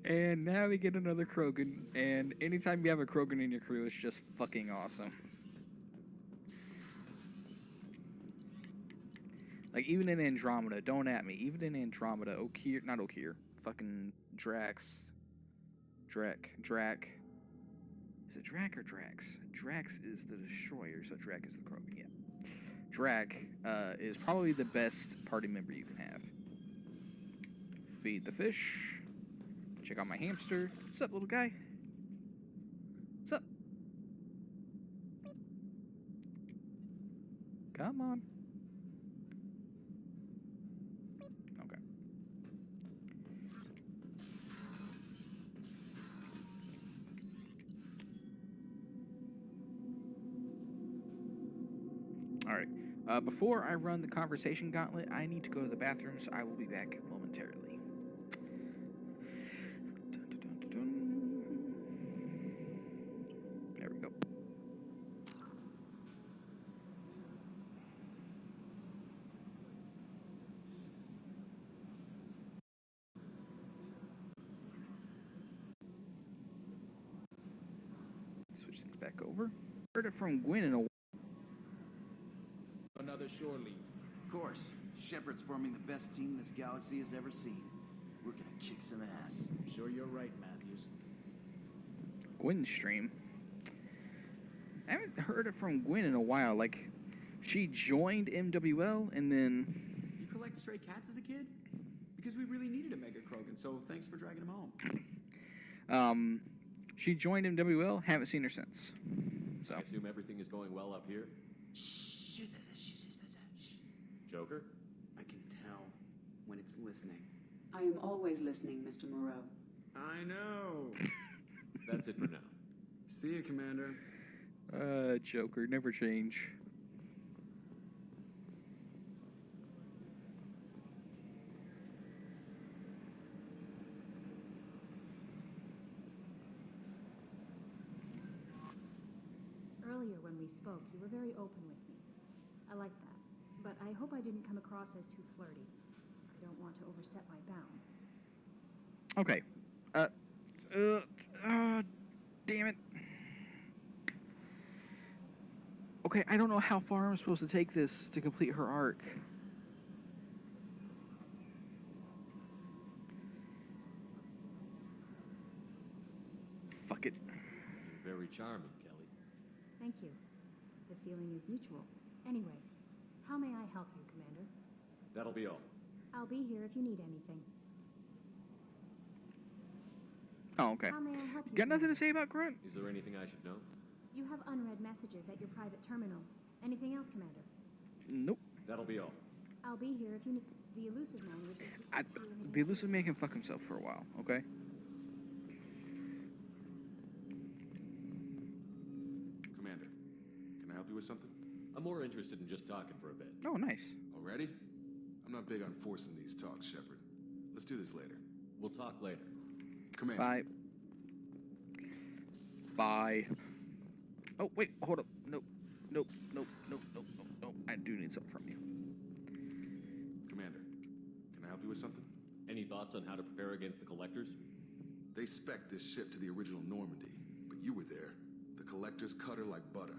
And now we get another Krogan, and anytime you have a Krogan in your crew, it's just fucking awesome. Like, even in Andromeda, don't at me, even in Andromeda, not Okir, fucking Drax. Is it Drac or Drax? Drax is the destroyer, so Drac is the Krogan, yeah. Drac is probably the best party member you can have. Feed the fish. Check out my hamster. What's up, little guy? What's up? Come on. Okay. All right. Before I run the conversation gauntlet, I need to go to the bathroom, so I will be back momentarily. There we go. Switch things back over. Heard it from Gwen in a Another shore leave. Of course. Shepard's forming the best team this galaxy has ever seen. We're gonna kick some ass. I'm sure you're right, Matthews. Gwen stream. I haven't heard it from Gwen in a while. Like, she joined MWL and then... You collect stray cats as a kid? Because we really needed a Mega Krogan, so thanks for dragging him home. She joined MWL, haven't seen her since. So I assume everything is going well up here? Joker? I can tell when it's listening. I am always listening, Mr. Moreau. I know. That's it for now. See you, Commander. Joker, never change. Earlier when we spoke, you were very open with me. I like that. But I hope I didn't come across as too flirty. I don't want to overstep my bounds. Okay. Damn it. Okay, I don't know how far I'm supposed to take this to complete her arc. Fuck it. You're very charming, Kelly. Thank you. The feeling is mutual. Anyway, how may I help you, Commander? That'll be all. I'll be here if you need anything. Oh, okay. How may I help you? Got nothing to say about Grunt? Is there anything I should know? You have unread messages at your private terminal. Anything else, Commander? Nope. That'll be all. I'll be here if you need. The elusive man wishes to speak to you in The elusive man can fuck himself for a while, okay? Commander, can I help you with something? I'm more interested in just talking for a bit. Oh, nice. Already? I'm not big on forcing these talks, Shepard. Let's do this later. We'll talk later. Commander. Bye. Bye. Oh, wait, hold up. Nope. Nope, nope, nope, nope, nope, nope. I do need something from you. Commander, can I help you with something? Any thoughts on how to prepare against the Collectors? They spec'd this ship to the original Normandy, but you were there. The Collectors cut her like butter.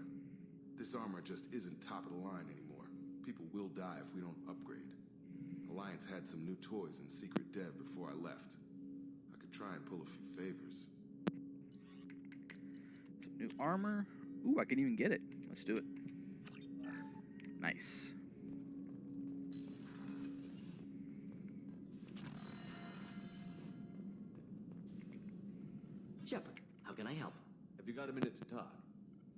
This armor just isn't top of the line anymore. People will die if we don't upgrade. Alliance had some new toys in secret dev before I left. I could try and pull a few favors. Some new armor. Ooh, I can even get it. Let's do it. Nice. Shepard, how can I help? Have you got a minute to talk?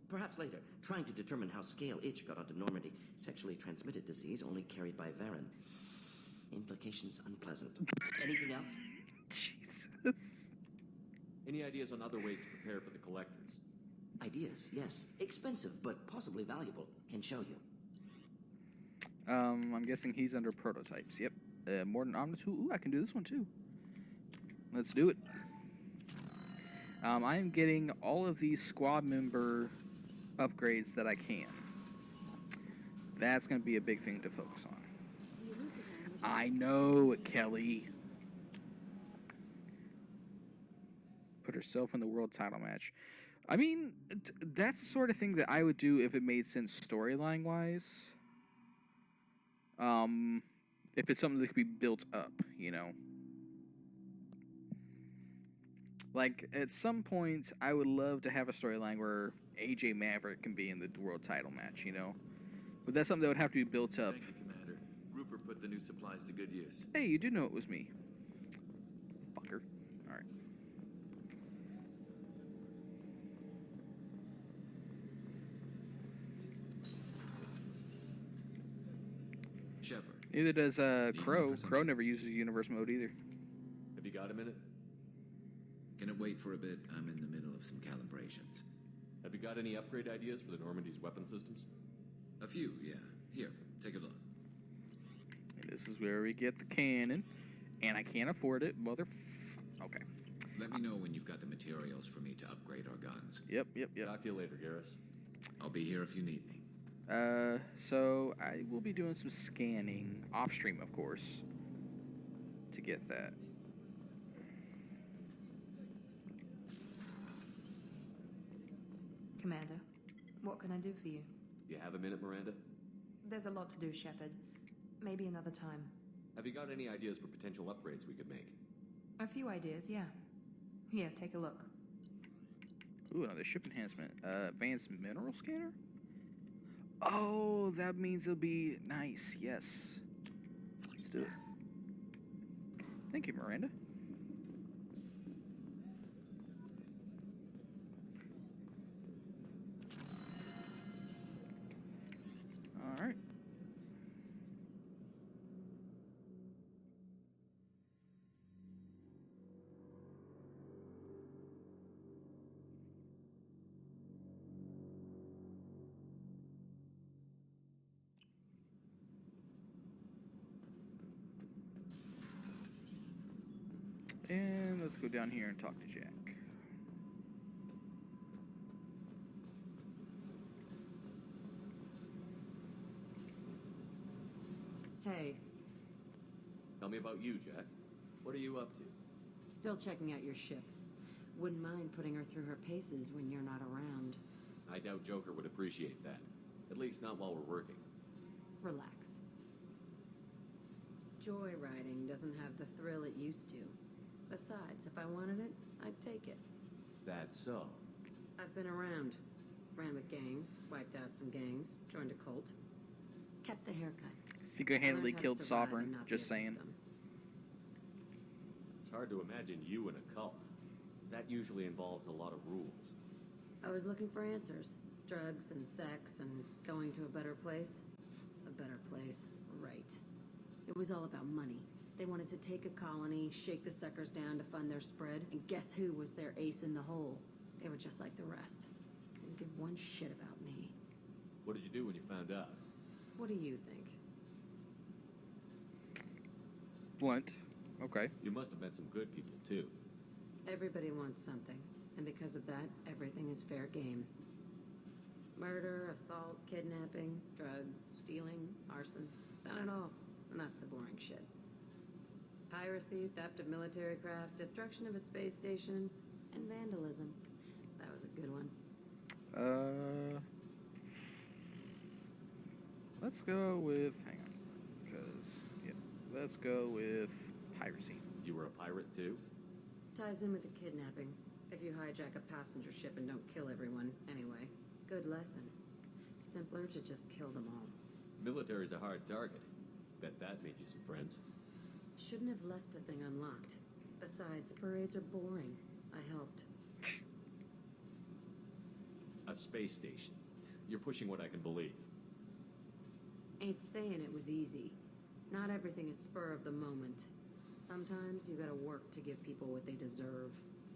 Perhaps later. Trying to determine how Scale Itch got onto Normandy. Sexually transmitted disease only carried by Varen. Implications unpleasant. Anything else? Jesus. Any ideas on other ways to prepare for the Collectors? Ideas, yes. Expensive, but possibly valuable. Can show you. I'm guessing he's under prototypes. Yep. Modern Omnis. Ooh, I can do this one too. Let's do it. I am getting all of these squad member upgrades that I can. That's going to be a big thing to focus on. I know, Kelly. Put herself in the world title match. I mean, that's the sort of thing that I would do if it made sense storyline-wise. If it's something that could be built up, you know. Like, at some point, I would love to have a storyline where AJ Maverick can be in the world title match, you know? But that's something that would have to be built up. Thank you, Commander. Rupert put the new supplies to good use. Hey, you do know it was me. Fucker. Alright. Shepard. Neither does Crow. Crow never uses universe mode either. Have you got a minute? Can it wait for a bit? I'm in the middle of some calibrations. Have you got any upgrade ideas for the Normandy's weapon systems? A few, yeah. Here, take a look. And this is where we get the cannon. And I can't afford it, Okay. Let me know when you've got the materials for me to upgrade our guns. Yep. Talk to you later, Garrus. I'll be here if you need me. So I will be doing some scanning off stream, of course, to get that. Commander, what can I do for you? You have a minute, Miranda? There's a lot to do, Shepard. Maybe another time. Have you got any ideas for potential upgrades we could make? A few ideas, yeah. Here, take a look. Ooh, another ship enhancement. Advanced mineral scanner? Oh, that means it'll be nice. Yes. Let's do it. Thank you, Miranda. All right. And let's go down here and talk to Jack. Hey. Tell me about you, Jack. What are you up to? Still checking out your ship. Wouldn't mind putting her through her paces when you're not around. I doubt Joker would appreciate that. At least not while we're working. Relax. Joyriding doesn't have the thrill it used to. Besides, if I wanted it, I'd take it. That's so. I've been around. Ran with gangs, wiped out some gangs, joined a cult. Kept the haircut. Single-handedly Learned how to killed survive Sovereign, and not just be a saying. victim. It's hard to imagine you in a cult. That usually involves a lot of rules. I was looking for answers. Drugs and sex and going to a better place. A better place, right. It was all about money. They wanted to take a colony, shake the suckers down to fund their spread, and guess who was their ace in the hole? They were just like the rest. Didn't give one shit about me. What did you do when you found out? What do you think? Blunt. Okay. You must have met some good people, too. Everybody wants something, and because of that, everything is fair game. Murder, assault, kidnapping, drugs, stealing, arson, done it all. And that's the boring shit. Piracy, theft of military craft, destruction of a space station, and vandalism. That was a good one. Let's go with, hang on, because, yeah, let's go with piracy. You were a pirate, too? Ties in with the kidnapping. If you hijack a passenger ship and don't kill everyone, anyway. Good lesson. Simpler to just kill them all. Military's a hard target. Bet that made you some friends. Shouldn't have left the thing unlocked. Besides, parades are boring. I helped. A space station. You're pushing what I can believe. Ain't saying it was easy. Not everything is spur of the moment. Sometimes you gotta work to give people what they deserve.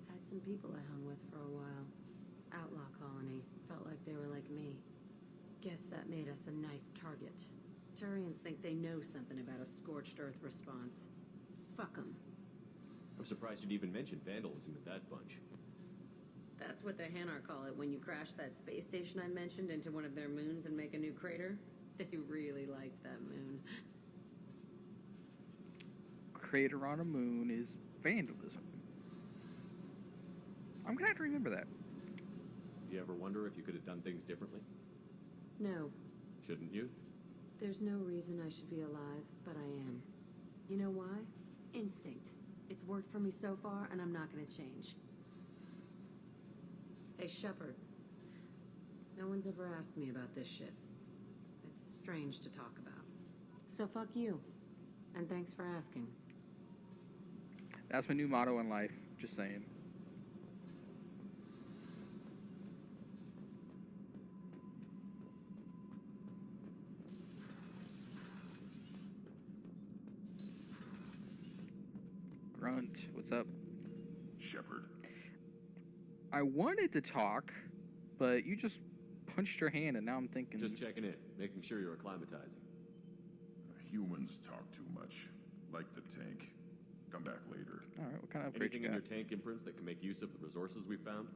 Had some people I hung with for a while. Outlaw colony. Felt like they were like me. Guess that made us a nice target. Turians think they know something about a scorched earth response. Fuck them. I'm surprised you'd even mention vandalism in that bunch. That's what the Hanar call it when you crash that space station I mentioned into one of their moons and make a new crater. They really liked that moon. Crater on a moon is vandalism. I'm gonna have to remember that. You ever wonder if you could have done things differently? No. Shouldn't you? There's no reason I should be alive, but I am. You know why? Instinct. It's worked for me so far, and I'm not gonna change. Hey, Shepard. No one's ever asked me about this shit. It's strange to talk about. So fuck you. And thanks for asking. That's my new motto in life. Just saying. Grunt, what's up? Shepard. I wanted to talk, but you just punched your hand, and now I'm thinking... Just checking in, making sure you're acclimatizing. Humans talk too much. Like the tank. Come back later. Alright, what kind of upgrade Anything you in got? your tank imprints that can make use of the resources we found?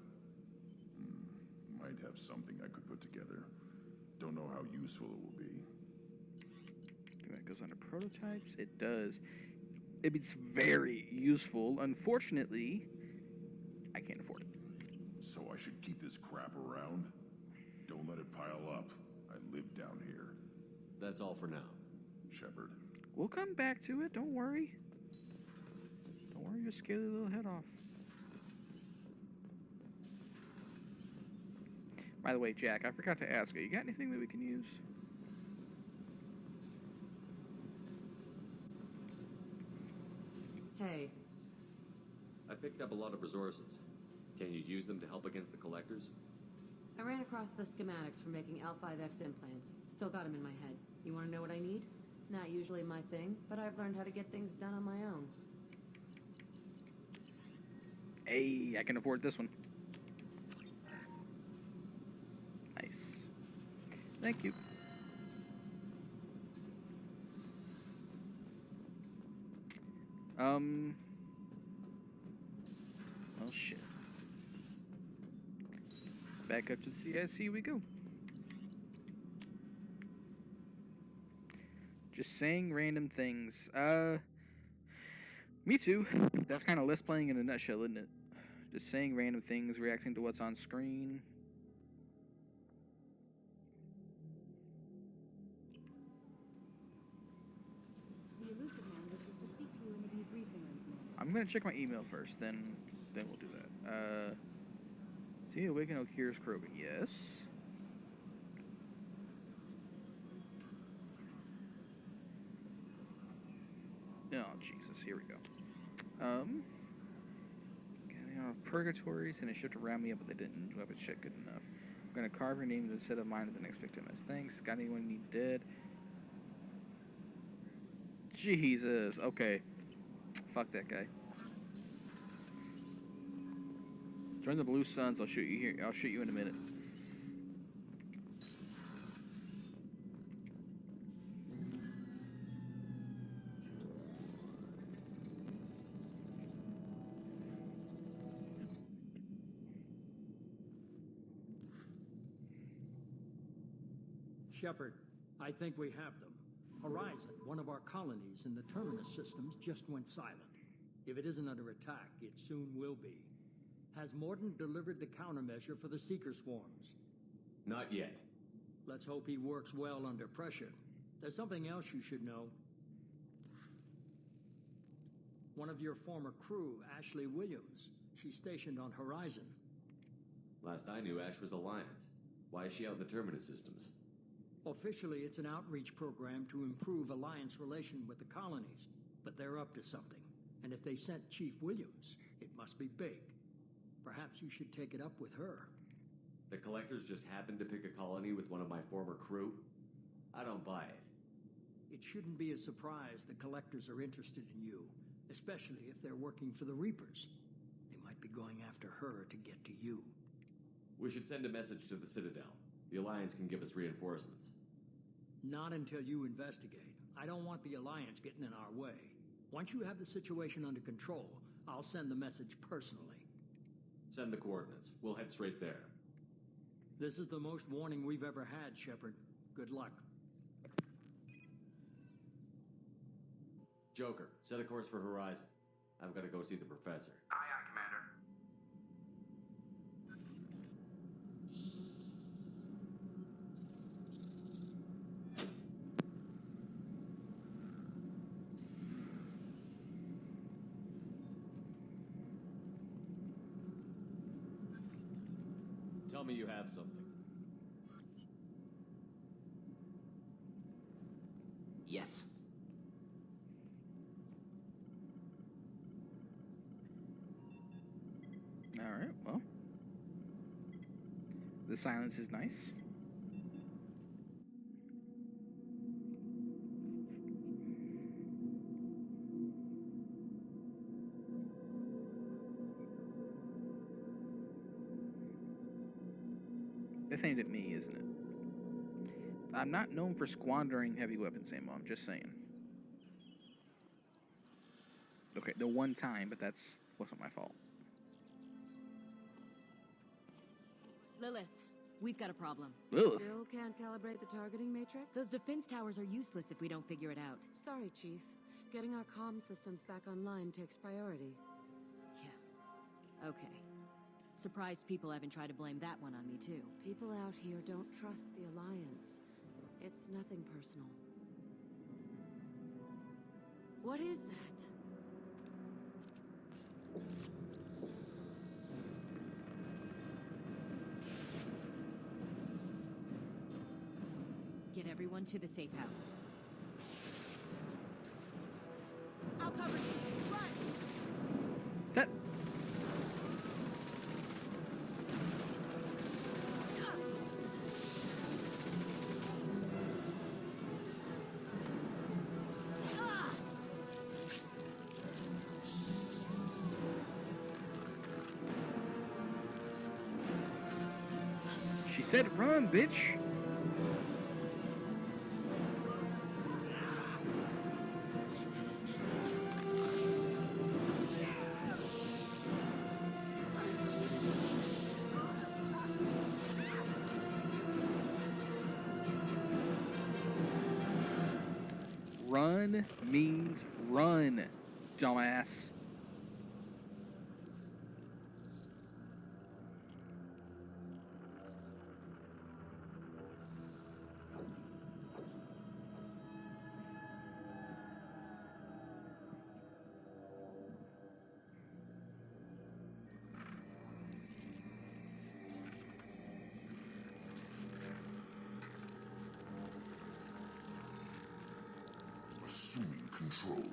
Might have something I could put together. Don't know how useful it will be. That goes under prototypes. It does. It's very useful. Unfortunately, I can't afford it. So I should keep this crap around? Don't let it pile up. I live down here. That's all for now. Shepard. We'll come back to it. Don't worry. Don't worry your scaly little head off. By the way, Jack, I forgot to ask you got anything that we can use? Hey. I picked up a lot of resources. Can you use them to help against the collectors? I ran across the schematics for making L5X implants. Still got them in my head. You want to know what I need? Not usually my thing, but I've learned how to get things done on my own. Hey, I can afford this one. Nice. Thank you. Well, shit. Back up to the CIC we go. Just saying random things. Me too. That's kind of list playing in a nutshell, isn't it? Just saying random things, reacting to what's on screen. The elusive man wishes to speak to you in the debriefing room, Commander. I'm gonna check my email first, then we'll do that. See, awaken Okir's Krogan. Yes. Oh Jesus, here we go. Getting Purgatories and a ship to round me up, but they didn't do weapon shit good enough. I'm gonna carve your name instead of mine as the next victim. As thanks. Got anyone need dead? Jesus. Okay. Fuck that guy. Join the Blue Suns. I'll shoot you here. I'll shoot you in a minute. Shepard, I think we have them. Horizon, one of our colonies in the Terminus Systems, just went silent. If it isn't under attack, it soon will be. Has Morton delivered the countermeasure for the Seeker swarms? Not yet. Let's hope he works well under pressure. There's something else you should know. One of your former crew, Ashley Williams, she's stationed on Horizon. Last I knew, Ash was Alliance. Why is she out in the Terminus Systems? Officially, it's an outreach program to improve Alliance relation with the colonies, but they're up to something. And if they sent Chief Williams, it must be big. Perhaps you should take it up with her. The Collectors just happened to pick a colony with one of my former crew? I don't buy it. It shouldn't be a surprise the Collectors are interested in you, especially if they're working for the Reapers. They might be going after her to get to you. We should send a message to the Citadel. The Alliance can give us reinforcements. Not until you investigate. I don't want the Alliance getting in our way. Once you have the situation under control, I'll send the message personally. Send the coordinates. We'll head straight there. This is the most warning we've ever had, Shepard. Good luck. Joker, set a course for Horizon. I've got to go see the Professor. Aye, aye, Commander. Tell me you have something. Yes. Alright, well. The silence is nice. That's aimed at me, isn't it? I'm not known for squandering heavy weapons ammo, I'm just saying. Okay, the one time, but that's wasn't my fault. Lilith, we've got a problem. Lilith? Still can't calibrate the targeting matrix? Those defense towers are useless if we don't figure it out. Sorry, Chief. Getting our comm systems back online takes priority. Yeah. Okay. Surprised people haven't tried to blame that one on me, too. People out here don't trust the Alliance. It's nothing personal. What is that? Get everyone to the safe house. I'll cover you. Run! That... She said run, bitch! Run means run, dumbass. Assuming control.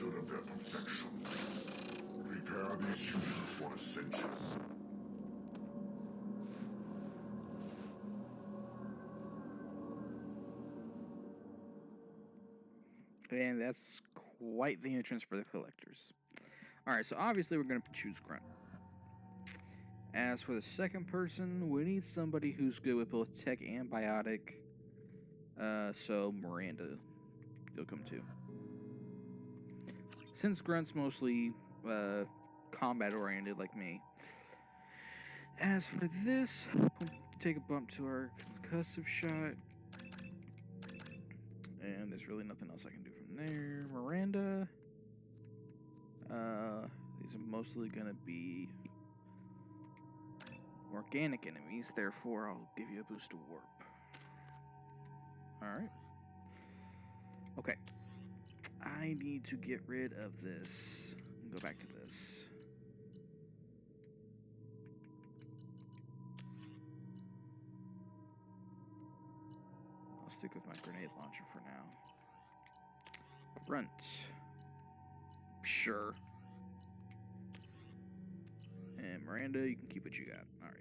measure of their perfection. Prepare these humans for ascension. And that's quite the entrance for the collectors. Alright, so obviously we're going to choose Grunt. As for the second person, we need somebody who's good with both tech and biotic. So Miranda, you'll come too. Since Grunt's mostly combat oriented like me. As for this, we'll take a bump to our concussive shot. And there's really nothing else I can do from there. Miranda. These are mostly going to be organic enemies, therefore I'll give you a boost to warp. Alright. Okay. I need to get rid of this. Go back to this. I'll stick with my grenade launcher for now. Grunt. Sure. And Miranda, you can keep what you got. Alright.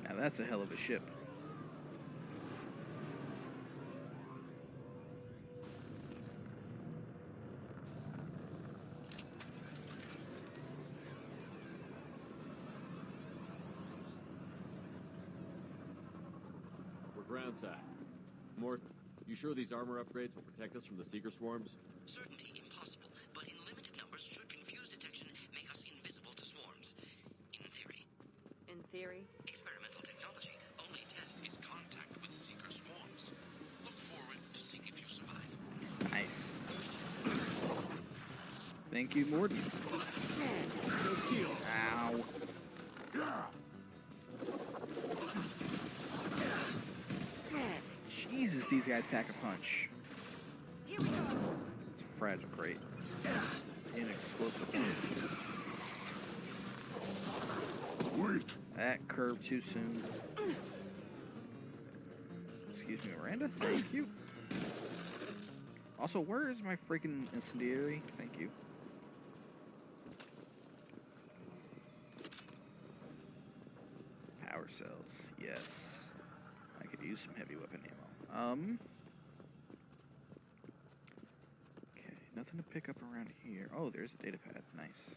Now that's a hell of a ship. Groundside. Mort, you sure these armor upgrades will protect us from the Seeker swarms? Certainty impossible, but in limited numbers should confuse detection make us invisible to swarms. In theory. In theory? Experimental technology. Only test is contact with Seeker swarms. Look forward to seeing if you survive. Nice. Thank you, Morton. Ow. Jesus, these guys pack a punch. Here we go. It's a fragile crate. Inexplosive. Wait. That curved too soon. Excuse me, Miranda. Thank you. Also, where is my freaking incendiary? Thank you. Power cells. Yes. I could use some heavy weapon ammo. Okay, nothing to pick up around here. Oh, there's a data pad. Nice.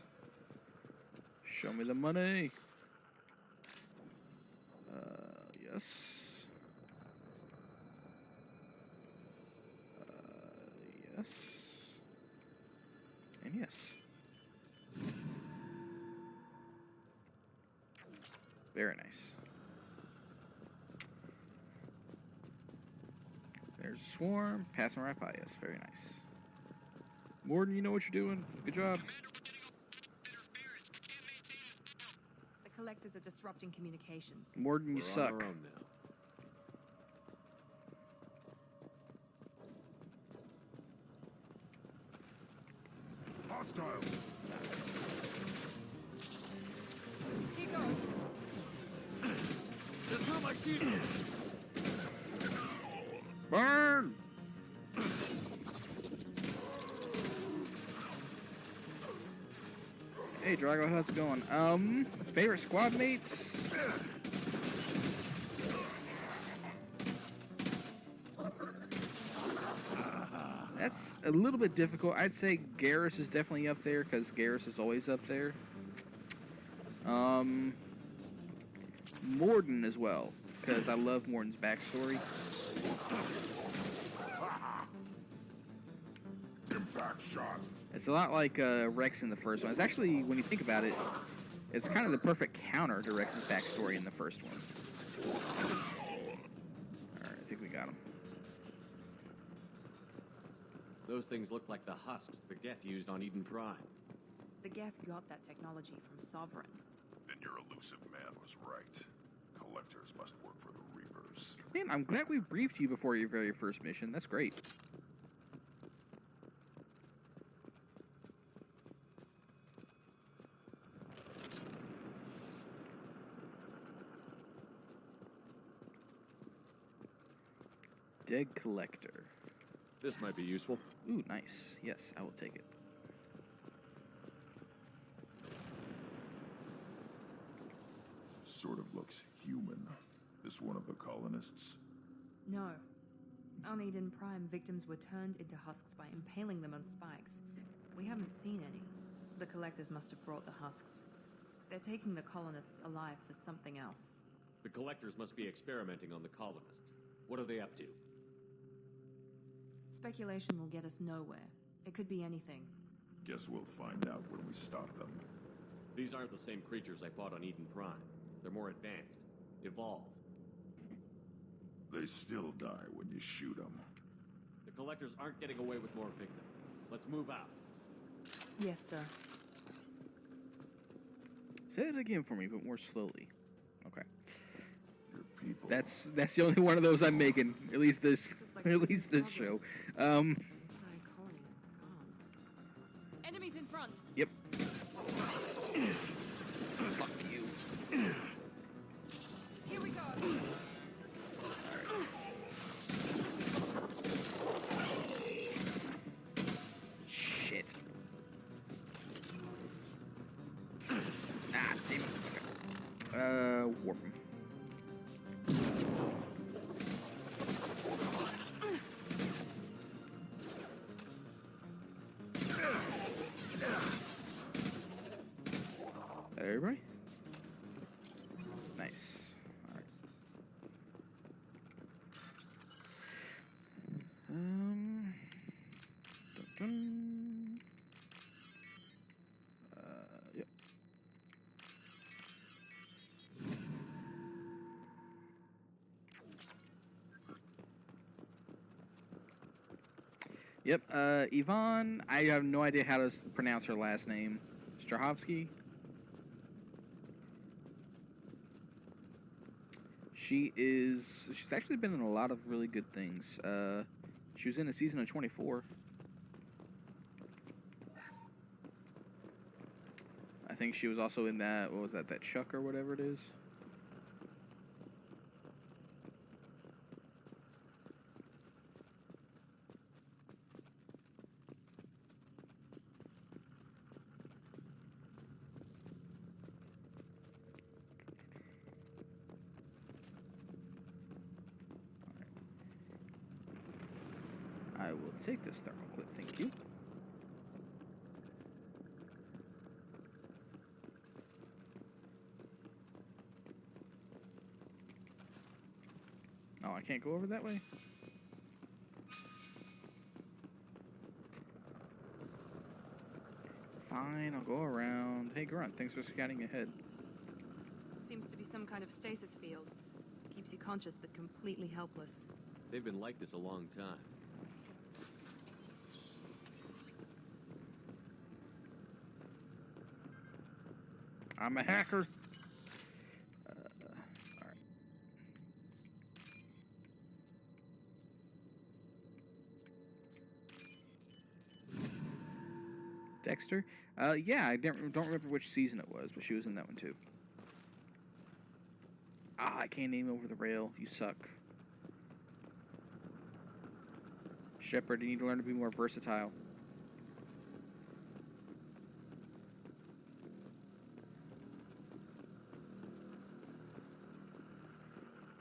Show me the money. Yes. Yes. And yes. Very nice. There's a swarm. Passing right by us. Very nice. Morden, you know what you're doing. Good job. The collectors are disrupting communications. Morden, you We're suck. on our own now. Hostile. Here goes. Just throw my shield. Burn! Hey, Drago, how's it going? Favorite squad mates? That's a little bit difficult. I'd say Garrus is definitely up there, because Garrus is always up there. Morden as well, because I love Morden's backstory. Impact shot. It's a lot like Rex in the first one. It's actually, when you think about it, it's kind of the perfect counter to Rex's backstory in the first one. Alright, I think we got him. Those things look like the husks the Geth used on Eden Prime. The Geth got that technology from Sovereign. Then your elusive man was right. Collectors must work for the Reapers. Man, I'm glad we briefed you before your very first mission. That's great. Dead collector. This might be useful. Ooh, nice. Yes, I will take it. Sort of looks human. This one of the colonists? No. On Eden Prime, victims were turned into husks by impaling them on spikes. We haven't seen any. The collectors must have brought the husks. They're taking the colonists alive for something else. The collectors must be experimenting on the colonists. What are they up to? Speculation will get us nowhere. It could be anything. Guess we'll find out when we stop them. These aren't the same creatures I fought on Eden Prime. They're more advanced. Evolved. They still die when you shoot them. The collectors aren't getting away with more victims. Let's move out. Yes, sir. Say it again for me, but more slowly. Okay. Your people. That's the only one of those I'm making. At least this show. Enemies in front. Yep. Fuck you. Here we go. Shit. Ah, damn it. Okay. Warp him. Everybody? Nice. Alright. Dun, dun. Yep. Yep, Yvonne, I have no idea how to pronounce her last name. Strahovski? She's actually been in a lot of really good things. She was in a season of 24. I think she was also in that, what was that Chuck or whatever it is? I will take this thermal clip, thank you. Oh, I can't go over that way? Fine, I'll go around. Hey, Grunt, thanks for scouting ahead. Seems to be some kind of stasis field. Keeps you conscious but completely helpless. They've been like this a long time. I'm a hacker. Alright. Dexter? Yeah, I don't remember which season it was, but she was in that one too. Ah, I can't aim over the rail. You suck. Shepard, you need to learn to be more versatile.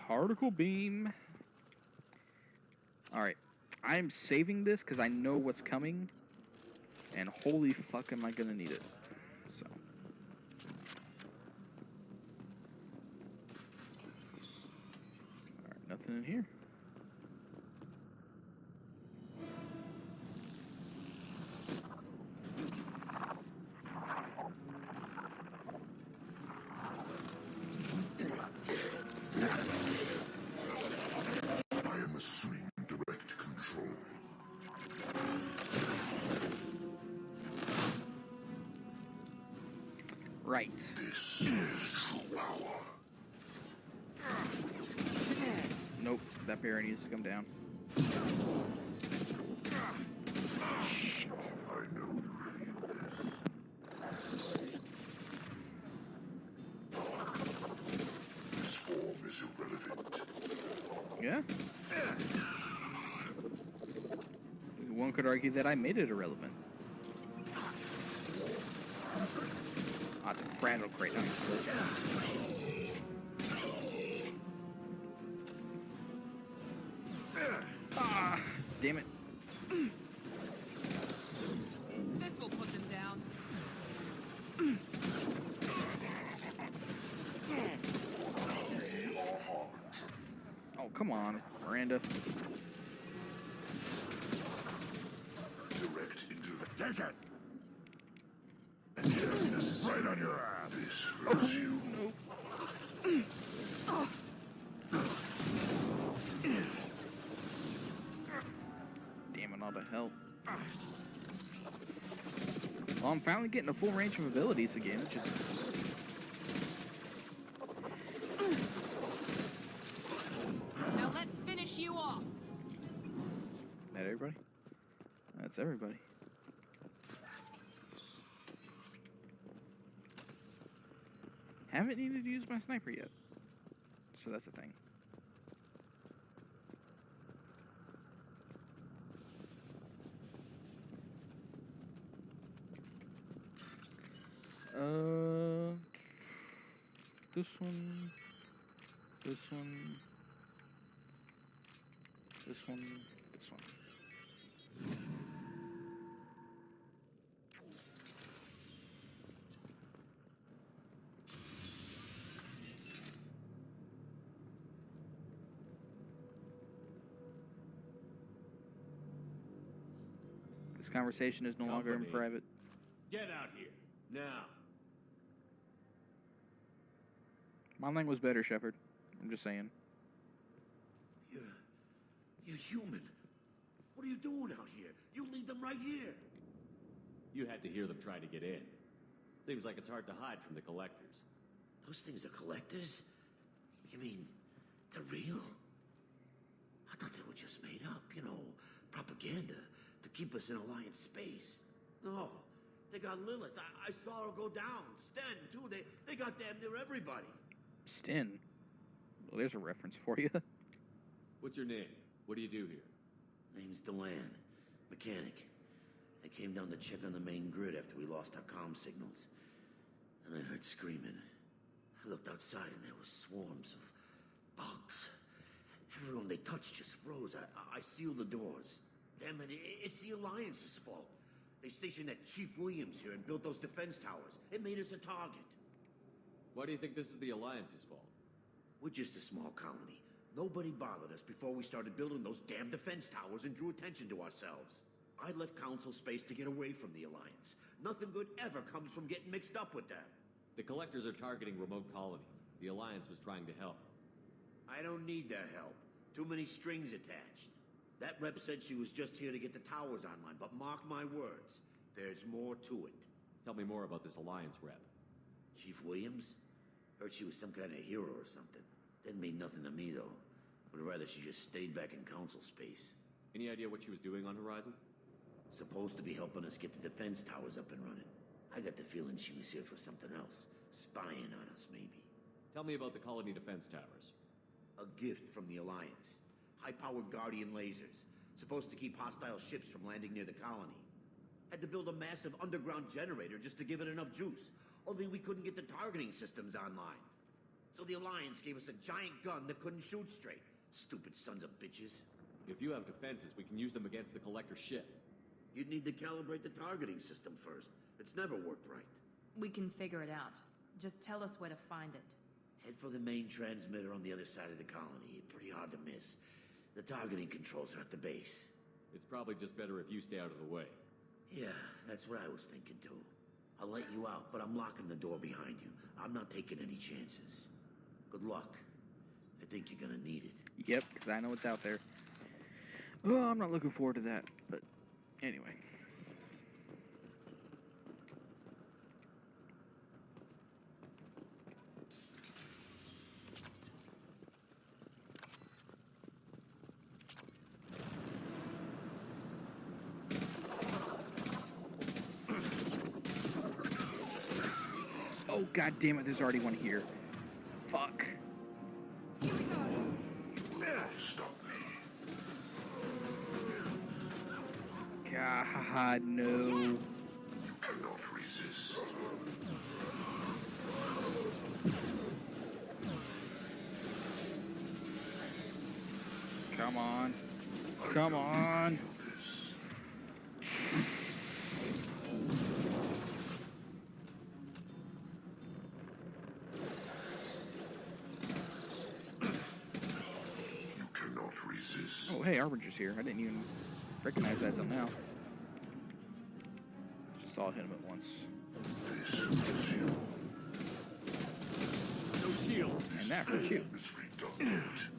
Particle beam. Alright. I'm saving this because I know what's coming. And holy fuck am I going to need it. So. Alright, nothing in here. I am assuming direct control. Right. This is true power. Nope, that barrier needs to come down. I know you feel this. This form is irrelevant. Yeah? One could argue that I made it irrelevant. Ah, it's a fragile crate. Ah, damn it. This will put them down. Oh, come on, Miranda. Direct intervention. Take it! Right on your ass. This hurts you. Damn it, all the help. Well, I'm finally getting a full range of abilities again. It's just... Now let's finish you off. That everybody? That's everybody. Haven't needed to use my sniper yet. So that's a thing. This one, this one, this one, this one. This conversation is no longer in private. Get out here, now. My language was better, Shepard. I'm just saying. You're human. What are you doing out here? You lead them right here. You had to hear them try to get in. Seems like it's hard to hide from the collectors. Those things are collectors? You mean, they're real? I thought they were just made up, you know, propaganda to keep us in Alliance space. No, they got Lilith. I saw her go down. Sten, too. They got damn near everybody. Sten? Well, there's a reference for you. What's your name? What do you do here? Name's Delan, mechanic. I came down to check on the main grid after we lost our comm signals. And I heard screaming. I looked outside and there were swarms of bugs. Everyone they touched just froze. I sealed the doors. Damn it, it's the Alliance's fault. They stationed that Chief Williams here and built those defense towers. It made us a target. Why do you think this is the Alliance's fault? We're just a small colony. Nobody bothered us before we started building those damn defense towers and drew attention to ourselves. I left Council space to get away from the Alliance. Nothing good ever comes from getting mixed up with them. The collectors are targeting remote colonies. The Alliance was trying to help. I don't need their help. Too many strings attached. That rep said she was just here to get the towers online, but mark my words, there's more to it. Tell me more about this Alliance rep. Chief Williams? Heard she was some kind of hero or something. Didn't mean nothing to me, though. Would rather she just stayed back in Council space. Any idea what she was doing on Horizon? Supposed to be helping us get the defense towers up and running. I got the feeling she was here for something else. Spying on us, maybe. Tell me about the colony defense towers. A gift from the Alliance. High-powered Guardian lasers. Supposed to keep hostile ships from landing near the colony. Had to build a massive underground generator just to give it enough juice. Only we couldn't get the targeting systems online. So the Alliance gave us a giant gun that couldn't shoot straight. Stupid sons of bitches. If you have defenses, we can use them against the Collector ship. You'd need to calibrate the targeting system first. It's never worked right. We can figure it out. Just tell us where to find it. Head for the main transmitter on the other side of the colony. Pretty hard to miss. The targeting controls are at the base. It's probably just better if you stay out of the way. Yeah, that's what I was thinking too. I'll let you out, but I'm locking the door behind you. I'm not taking any chances. Good luck. I think you're gonna need it. Yep, because I know what's out there. Oh, I'm not looking forward to that, but anyway. Oh, god damn it, there's already one here. Fuck. Stop me. God, no. You cannot resist. Come on. Come on. You cannot resist. Oh, hey, Arbinger's here. I didn't even recognize that until now. Just saw him at once. This is you. No shield. And that hurts you. It's redundant.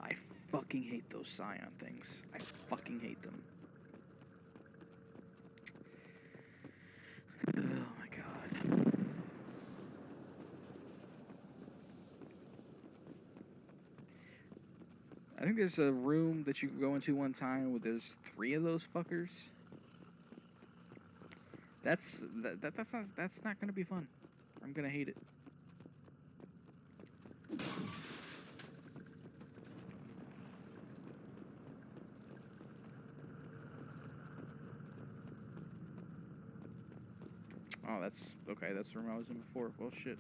I fucking hate those Scion things. I fucking hate them. Oh my god. I think there's a room that you can go into one time where there's 3 of those fuckers. That's not gonna be fun. I'm gonna hate it. Oh, that's okay. That's the room I was in before. Well, shit.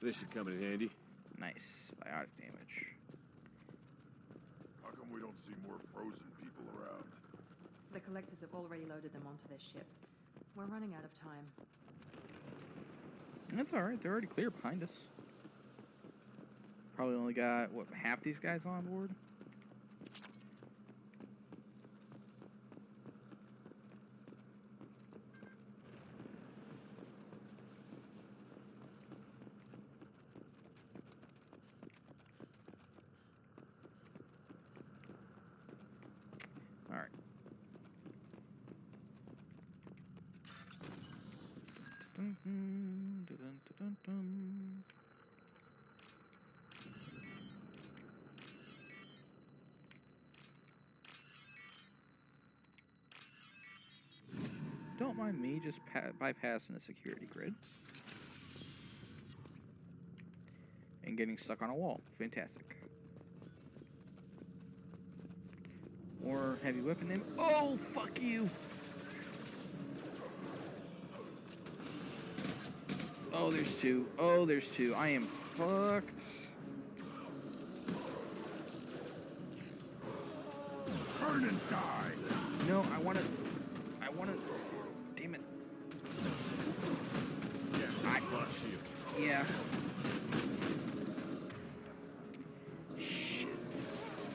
This should come in handy. Nice. Biotic damage. How come we don't see more frozen people around? The collectors have already loaded them onto their ship. We're running out of time. That's alright. They're already clear behind us. Probably only got, what, half these guys on board? Alright. Don't mind me just bypassing the security grid and getting stuck on a wall. Fantastic. Or heavy weapon name. Oh, fuck you! Oh, there's 2. Oh, there's 2. I am fucked. Burn and die! No, I wanna... Damn it. Yeah, plus shield. Yeah. Shit.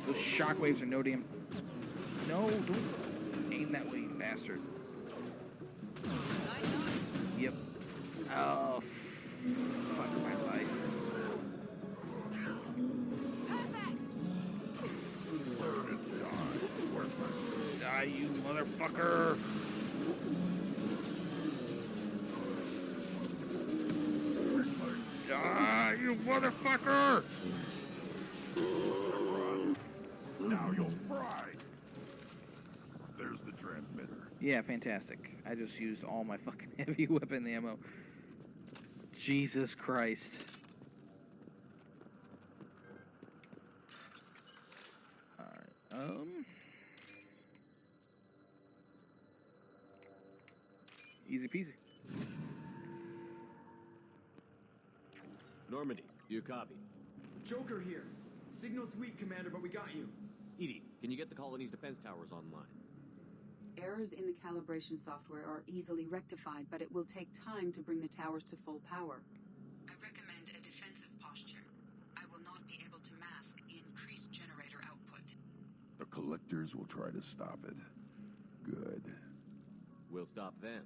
Those shockwaves are no damn... No, don't aim that way, you bastard. Yep. Oh, fuck my life. Die, you motherfucker! Die, you motherfucker! Now you'll fry! There's the transmitter. Yeah, fantastic. I just used all my fucking heavy weapon ammo. Jesus Christ. Alright, easy peasy. Normandy, do you copy? Joker here. Signal's weak, Commander, but we got you. Edie, can you get the colony's defense towers online? Errors in the calibration software are easily rectified, but it will take time to bring the towers to full power. I recommend a defensive posture. I will not be able to mask the increased generator output. The collectors will try to stop it. Good. We'll stop them.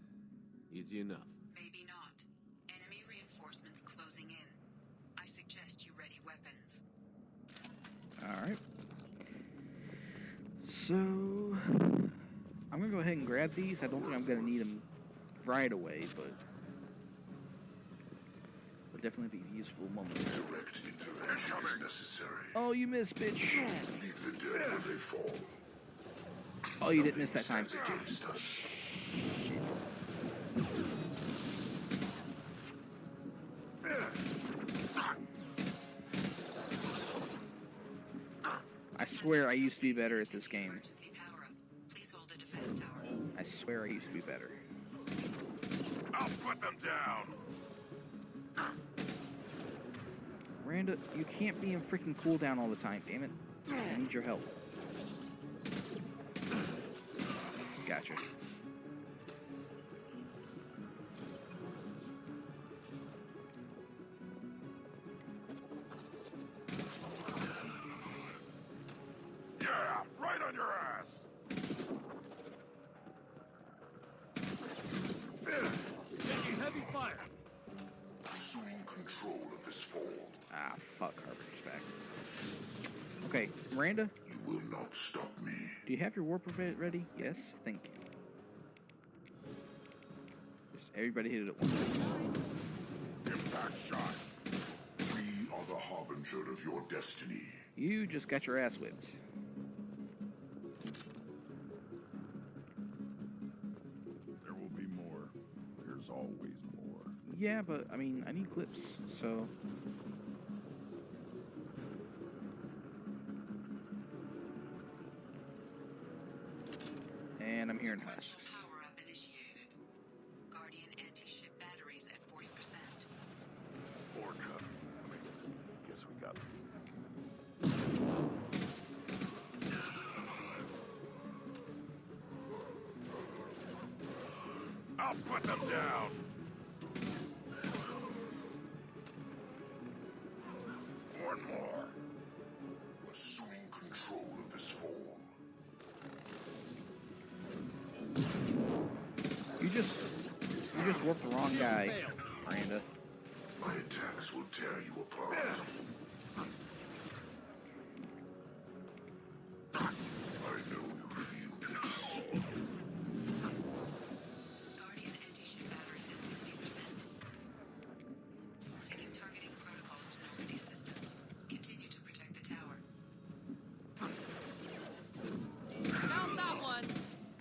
Easy enough. Maybe not. Enemy reinforcements closing in. I suggest you ready weapons. Alright. So... I'm gonna go ahead and grab these. I don't think I'm gonna need them right away, but... They'll definitely be useful moments. Direct intervention is necessary. Oh, you missed, bitch! Leave the dead where fall. Oh, you didn't miss that time. Against us. I swear I used to be better at this game. I swear I used to be better. I'll put them down. Miranda, you can't be in freaking cooldown all the time, damn it. I need your help. Gotcha. Yeah, right on your ass. Taking heavy fire. Assuming control of this form. Ah, fuck, Harbinger back. Okay, Miranda? You will not stop me. Do you have your warp ready? Yes, thank you. Just everybody hit it at once. Impact shot. We are the harbinger of your destiny. You just got your ass whipped. There will be more. There's always more. Yeah, but, I mean, I need clips, so... And I'm hearing husks. Power-up initiated. Guardian anti-ship batteries at 40%. Or cut. Guess we got I'll put them down. One more. Assuming control of this form. You just warped the wrong guy, Miranda. My attacks will tear you apart. I know you feel this. Guardian anti-ship batteries at 60%. Setting targeting protocols to Normandy systems. Continue to protect the tower. Found that one!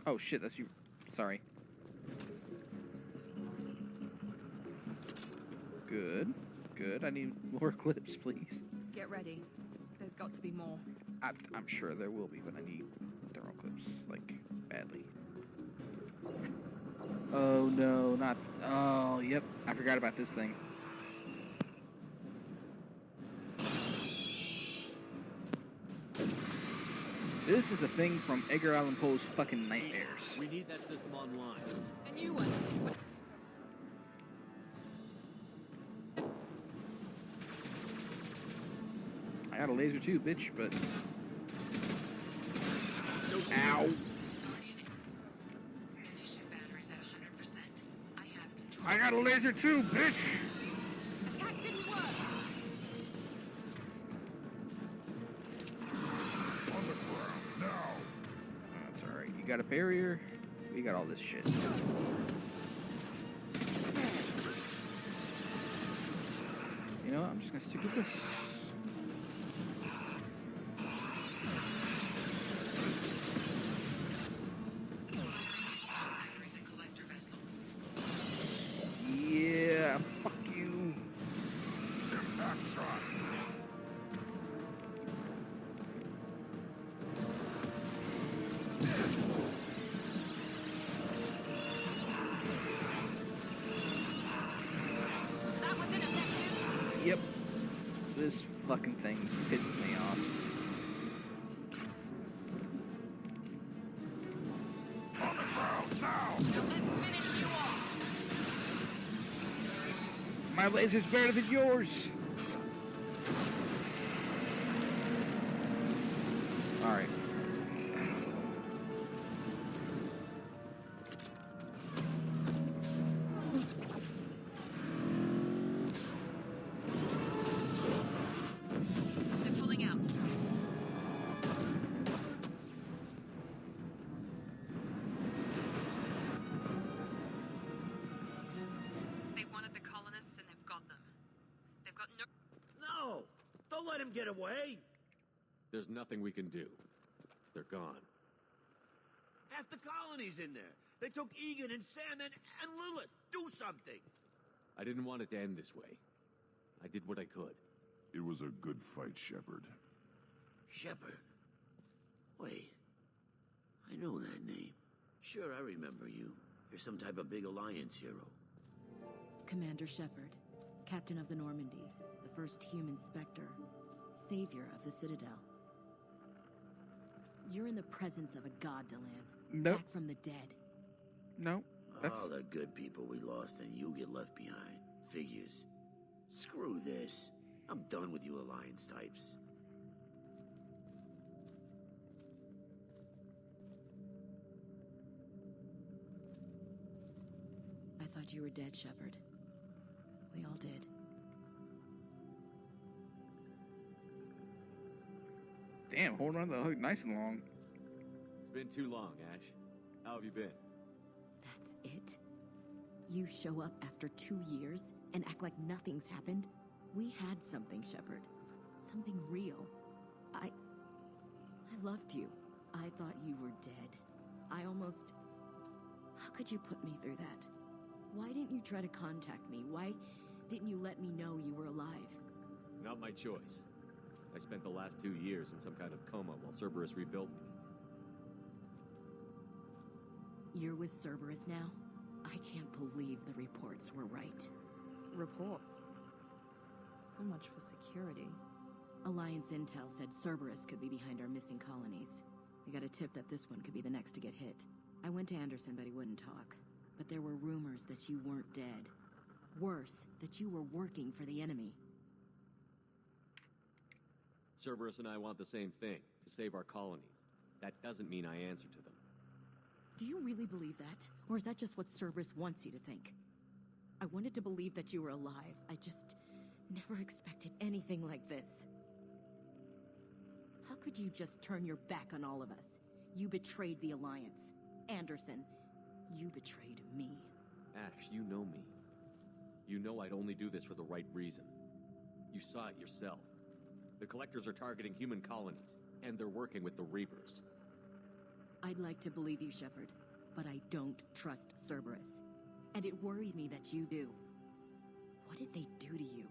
Oh shit, that's you. Sorry. Good. Good. I need more clips, please. Get ready. There's got to be more. I'm sure there will be, but I need thermal clips, like, badly. Oh no, not... Oh, yep. I forgot about this thing. This is a thing from Edgar Allan Poe's fucking nightmares. We need that system online. A new one. I got a laser too, bitch, but... Ow! Anti-ship batteries at 100%. I have control. I got a laser too, bitch! Attack didn't work. On the ground now. That's alright. You got a barrier. We got all this shit. You know what? I'm just gonna stick with this. Yeah, fuck you. Impact shot. That was ineffective. Yep. This fucking thing pisses me off. On the ground now. Now let's finish you off. My laser's better than yours. Alright. They're pulling out. They wanted the colonists and they've got them. They've got no... No! Don't let him get away! There's nothing we can do. They're gone. Half the colony's in there. They took Egan and Sam and Lilith. Do something. I didn't want it to end this way. I did what I could. It was a good fight, Shepard. Shepard? Wait. I know that name. Sure, I remember you. You're some type of big Alliance hero. Commander Shepard, Captain of the Normandy, the first human Spectre, savior of the Citadel. You're in the presence of a god, Delan. Nope. Back from the dead. No. All the good people we lost and you get left behind. Figures. Screw this. I'm done with you Alliance types. I thought you were dead, Shepard. We all did. Damn, holding on to the hook nice and long. It's been too long, Ash. How have you been? That's it? You show up after 2 years and act like nothing's happened? We had something, Shepard. Something real. I loved you. I thought you were dead. I almost... How could you put me through that? Why didn't you try to contact me? Why didn't you let me know you were alive? Not my choice. I spent the last 2 years in some kind of coma while Cerberus rebuilt me. You're with Cerberus now? I can't believe the reports were right. Reports? So much for security. Alliance intel said Cerberus could be behind our missing colonies. We got a tip that this one could be the next to get hit. I went to Anderson, but he wouldn't talk. But there were rumors that you weren't dead. Worse, that you were working for the enemy. Cerberus and I want the same thing, to save our colonies. That doesn't mean I answer to them. Do you really believe that? Or is that just what Cerberus wants you to think? I wanted to believe that you were alive. I just never expected anything like this. How could you just turn your back on all of us? You betrayed the Alliance. Anderson, you betrayed me. Ash, you know me. You know I'd only do this for the right reason. You saw it yourself. The Collectors are targeting human colonies, and they're working with the Reapers. I'd like to believe you, Shepard, but I don't trust Cerberus. And it worries me that you do. What did they do to you?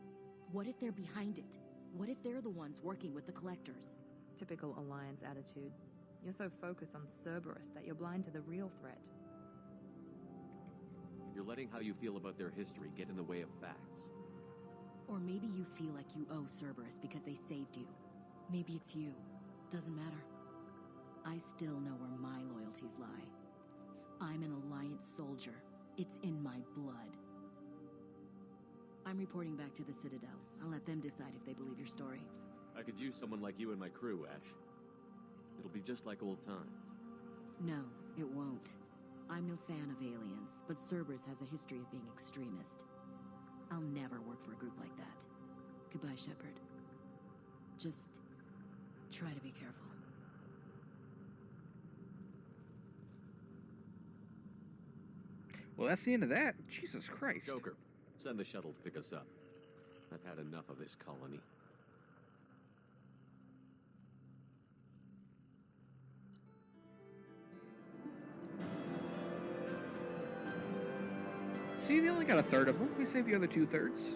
What if they're behind it? What if they're the ones working with the Collectors? Typical Alliance attitude. You're so focused on Cerberus that you're blind to the real threat. You're letting how you feel about their history get in the way of facts. Or maybe you feel like you owe Cerberus because they saved you. Maybe it's you. Doesn't matter. I still know where my loyalties lie. I'm an Alliance soldier. It's in my blood. I'm reporting back to the Citadel. I'll let them decide if they believe your story. I could use someone like you in my crew, Ash. It'll be just like old times. No, it won't. I'm no fan of aliens, but Cerberus has a history of being extremist. I'll never work for a group like that. Goodbye, Shepard. Just try to be careful. Well, that's the end of that. Jesus Christ. Joker, send the shuttle to pick us up. I've had enough of this colony. See, they only got a third of them. We saved the other 2/3.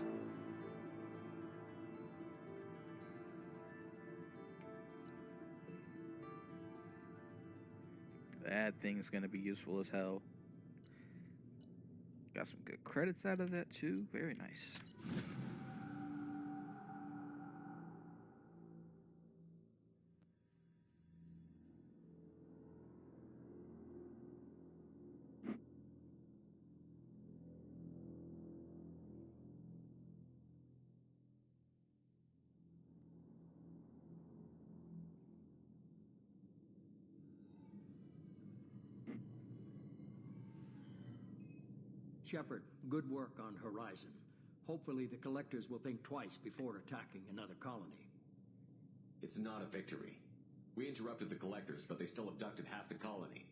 That thing's gonna be useful as hell. Got some good credits out of that too. Very nice. Shepard, good work on Horizon. Hopefully the Collectors will think twice before attacking another colony. It's not a victory. We interrupted the Collectors, but they still abducted half the colony.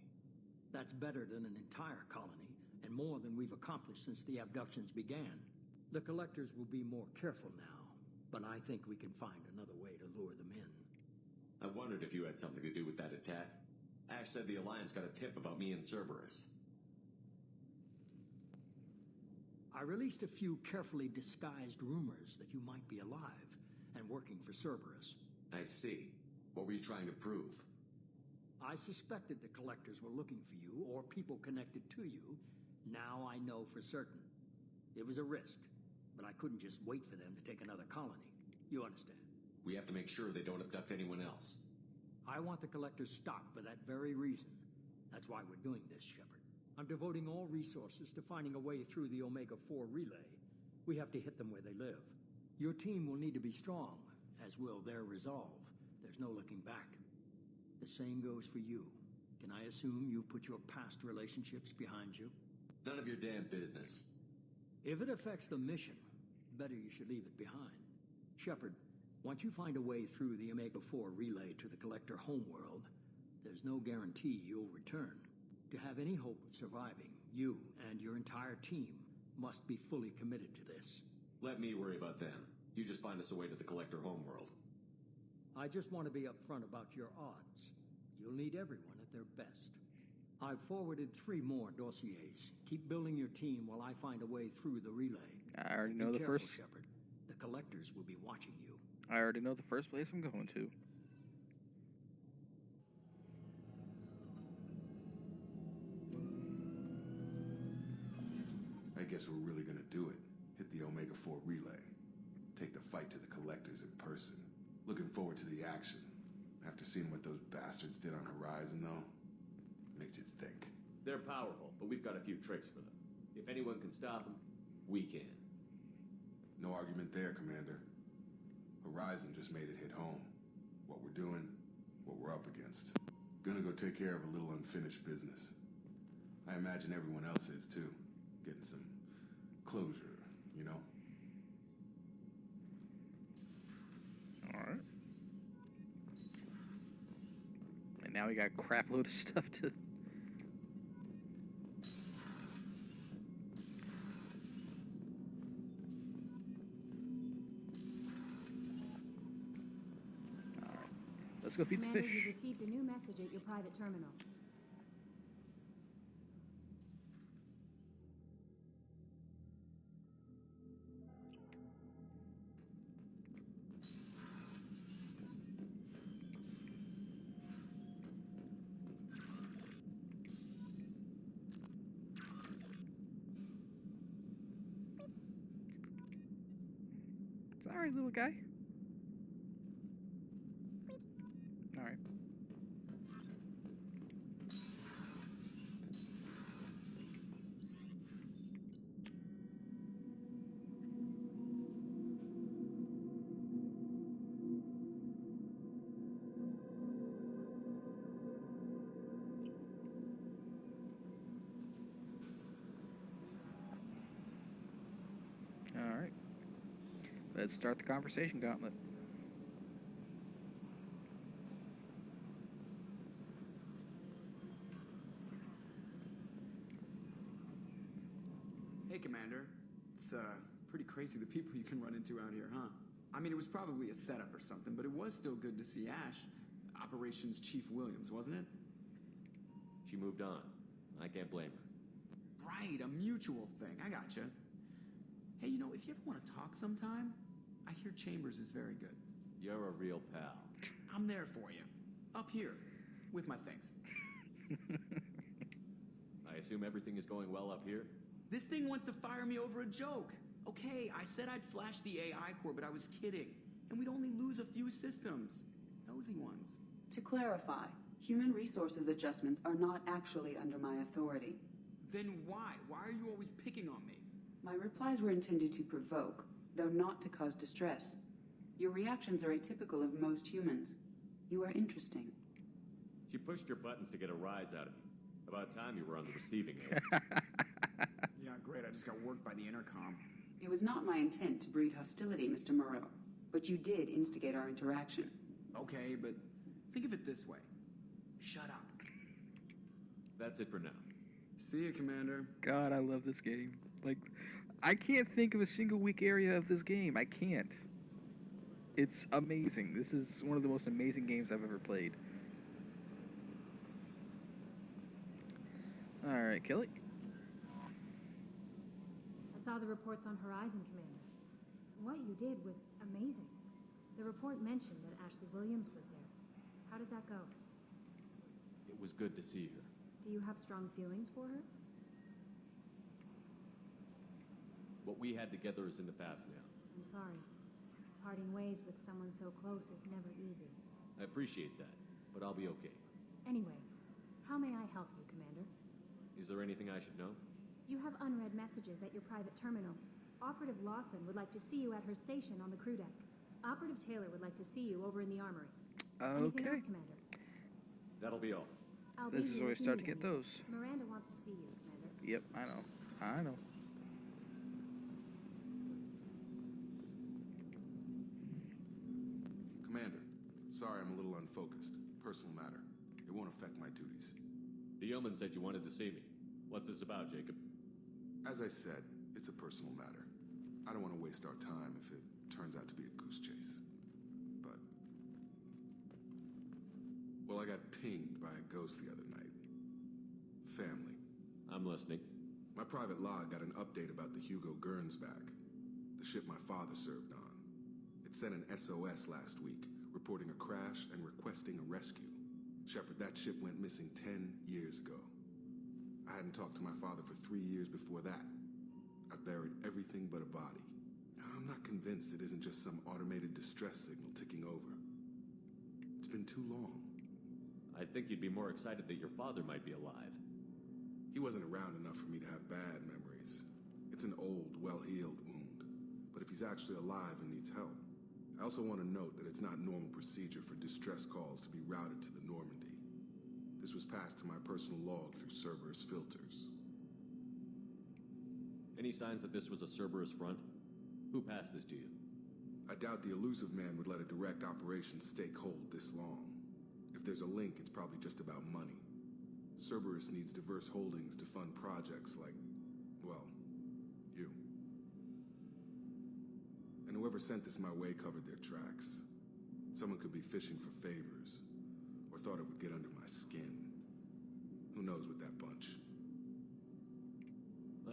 That's better than an entire colony, and more than we've accomplished since the abductions began. The Collectors will be more careful now, but I think we can find another way to lure them in. I wondered if you had something to do with that attack. Ash said the Alliance got a tip about me and Cerberus. I released a few carefully disguised rumors that you might be alive and working for Cerberus. I see. What were you trying to prove? I suspected the Collectors were looking for you or people connected to you. Now I know for certain. It was a risk, but I couldn't just wait for them to take another colony. You understand? We have to make sure they don't abduct anyone else. I want the Collectors stopped for that very reason. That's why we're doing this, Shepard. I'm devoting all resources to finding a way through the Omega-4 relay. We have to hit them where they live. Your team will need to be strong, as will their resolve. There's no looking back. The same goes for you. Can I assume you've put your past relationships behind you? None of your damn business. If it affects the mission, better you should leave it behind. Shepard, once you find a way through the Omega-4 relay to the Collector homeworld, there's no guarantee you'll return. To have any hope of surviving, you and your entire team must be fully committed to this. Let me worry about them. You just find us a way to the Collector homeworld. I just want to be upfront about your odds. You'll need everyone at their best. I've forwarded 3 more dossiers. Keep building your team while I find a way through the relay. I already know Be the careful, first. Shepard. The Collectors will be watching you. I already know the first place I'm going to. I guess we're really gonna do it. Hit the Omega-4 relay. Take the fight to the Collectors in person. Looking forward to the action. After seeing what those bastards did on Horizon, though, makes you think. They're powerful, but we've got a few tricks for them. If anyone can stop them, we can. No argument there, Commander. Horizon just made it hit home. What we're doing, what we're up against. Gonna go take care of a little unfinished business. I imagine everyone else is, too. Getting some closure, you know? Alright. And now we got a crap load of stuff to... Alright. Let's go feed the Commander, fish. you've received a new message at your private terminal. Sorry, little guy. Alright. Alright. Let's start the conversation gauntlet. Hey, Commander. It's pretty crazy the people you can run into out here, huh? I mean, it was probably a setup or something, but it was still good to see Ash. Operations Chief Williams, wasn't it? She moved on. I can't blame her. Right, a mutual thing. I gotcha. Hey, you know, if you ever want to talk sometime, I hear Chambers is very good. You're a real pal. I'm there for you. Up here. With my things. I assume everything is going well up here? This thing wants to fire me over a joke. Okay, I said I'd flash the AI core, but I was kidding. And we'd only lose a few systems. Nosy ones. To clarify, human resources adjustments are not actually under my authority. Then why? Why are you always picking on me? My replies were intended to provoke, though not to cause distress. Your reactions are atypical of most humans. You are interesting. She pushed your buttons to get a rise out of you. About time you were on the receiving end. Yeah, great. I just got worked by the intercom. It was not my intent to breed hostility, Mr. Moreau, but you did instigate our interaction. Okay, but think of it this way. Shut up. That's it for now. See you, Commander. God, I love this game. Like, I can't think of a single weak area of this game. I can't. It's amazing. This is one of the most amazing games I've ever played. Alright, Kelly. I saw the reports on Horizon, Commander. What you did was amazing. The report mentioned that Ashley Williams was there. How did that go? It was good to see her. Do you have strong feelings for her? What we had together is in the past now. I'm sorry. Parting ways with someone so close is never easy. I appreciate that, but I'll be okay. Anyway, how may I help you, Commander? Is there anything I should know? You have unread messages at your private terminal. Operative Lawson would like to see you at her station on the crew deck. Operative Taylor would like to see you over in the armory. Anything else, Commander? That'll be all. This is where we start to get those. Miranda wants to see you, Commander. Yep, I know. Commander, sorry I'm a little unfocused. Personal matter. It won't affect my duties. The yeoman said you wanted to see me. What's this about, Jacob? As I said, it's a personal matter. I don't want to waste our time if it turns out to be a goose chase. But... well, I got pinged by a ghost the other night. Family. I'm listening. My private log got an update about the Hugo Gurns back. The ship my father served on. It sent an SOS last week, reporting a crash and requesting a rescue. Shepard, that ship went missing 10 years ago. I hadn't talked to my father for 3 years before that. I've buried everything but a body. I'm not convinced it isn't just some automated distress signal ticking over. It's been too long. I think you'd be more excited that your father might be alive. He wasn't around enough for me to have bad memories. It's an old, well-healed wound. But if he's actually alive and needs help, I also want to note that it's not normal procedure for distress calls to be routed to the Normandy. This was passed to my personal log through Cerberus filters. Any signs that this was a Cerberus front? Who passed this to you? I doubt the elusive man would let a direct operation stake hold this long. If there's a link, it's probably just about money. Cerberus needs diverse holdings to fund projects like, well, you. And whoever sent this my way covered their tracks. Someone could be fishing for favors, or thought it would get under my skin. Who knows with that bunch?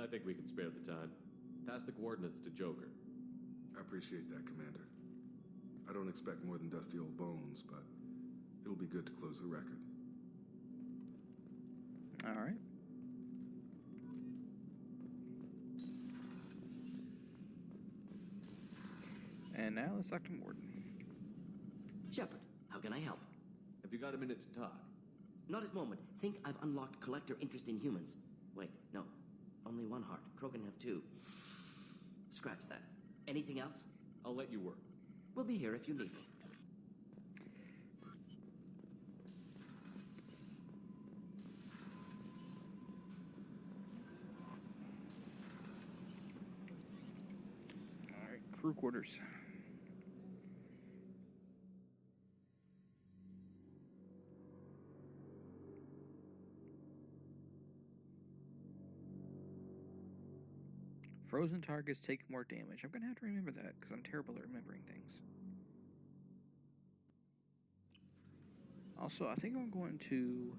I think we can spare the time. Pass the coordinates to Joker. I appreciate that, Commander. I don't expect more than dusty old bones, but it'll be good to close the record. All right. And now let's talk to Morden. Shepard, how can I help? Have you got a minute to talk? Not at the moment. Think I've unlocked collector interest in humans. Wait, no. Only one heart. Krogan have two. Scratch that. Anything else? I'll let you work. We'll be here if you need me. All right, crew quarters. Frozen targets take more damage. I'm going to have to remember that because I'm terrible at remembering things. Also, I think I'm going to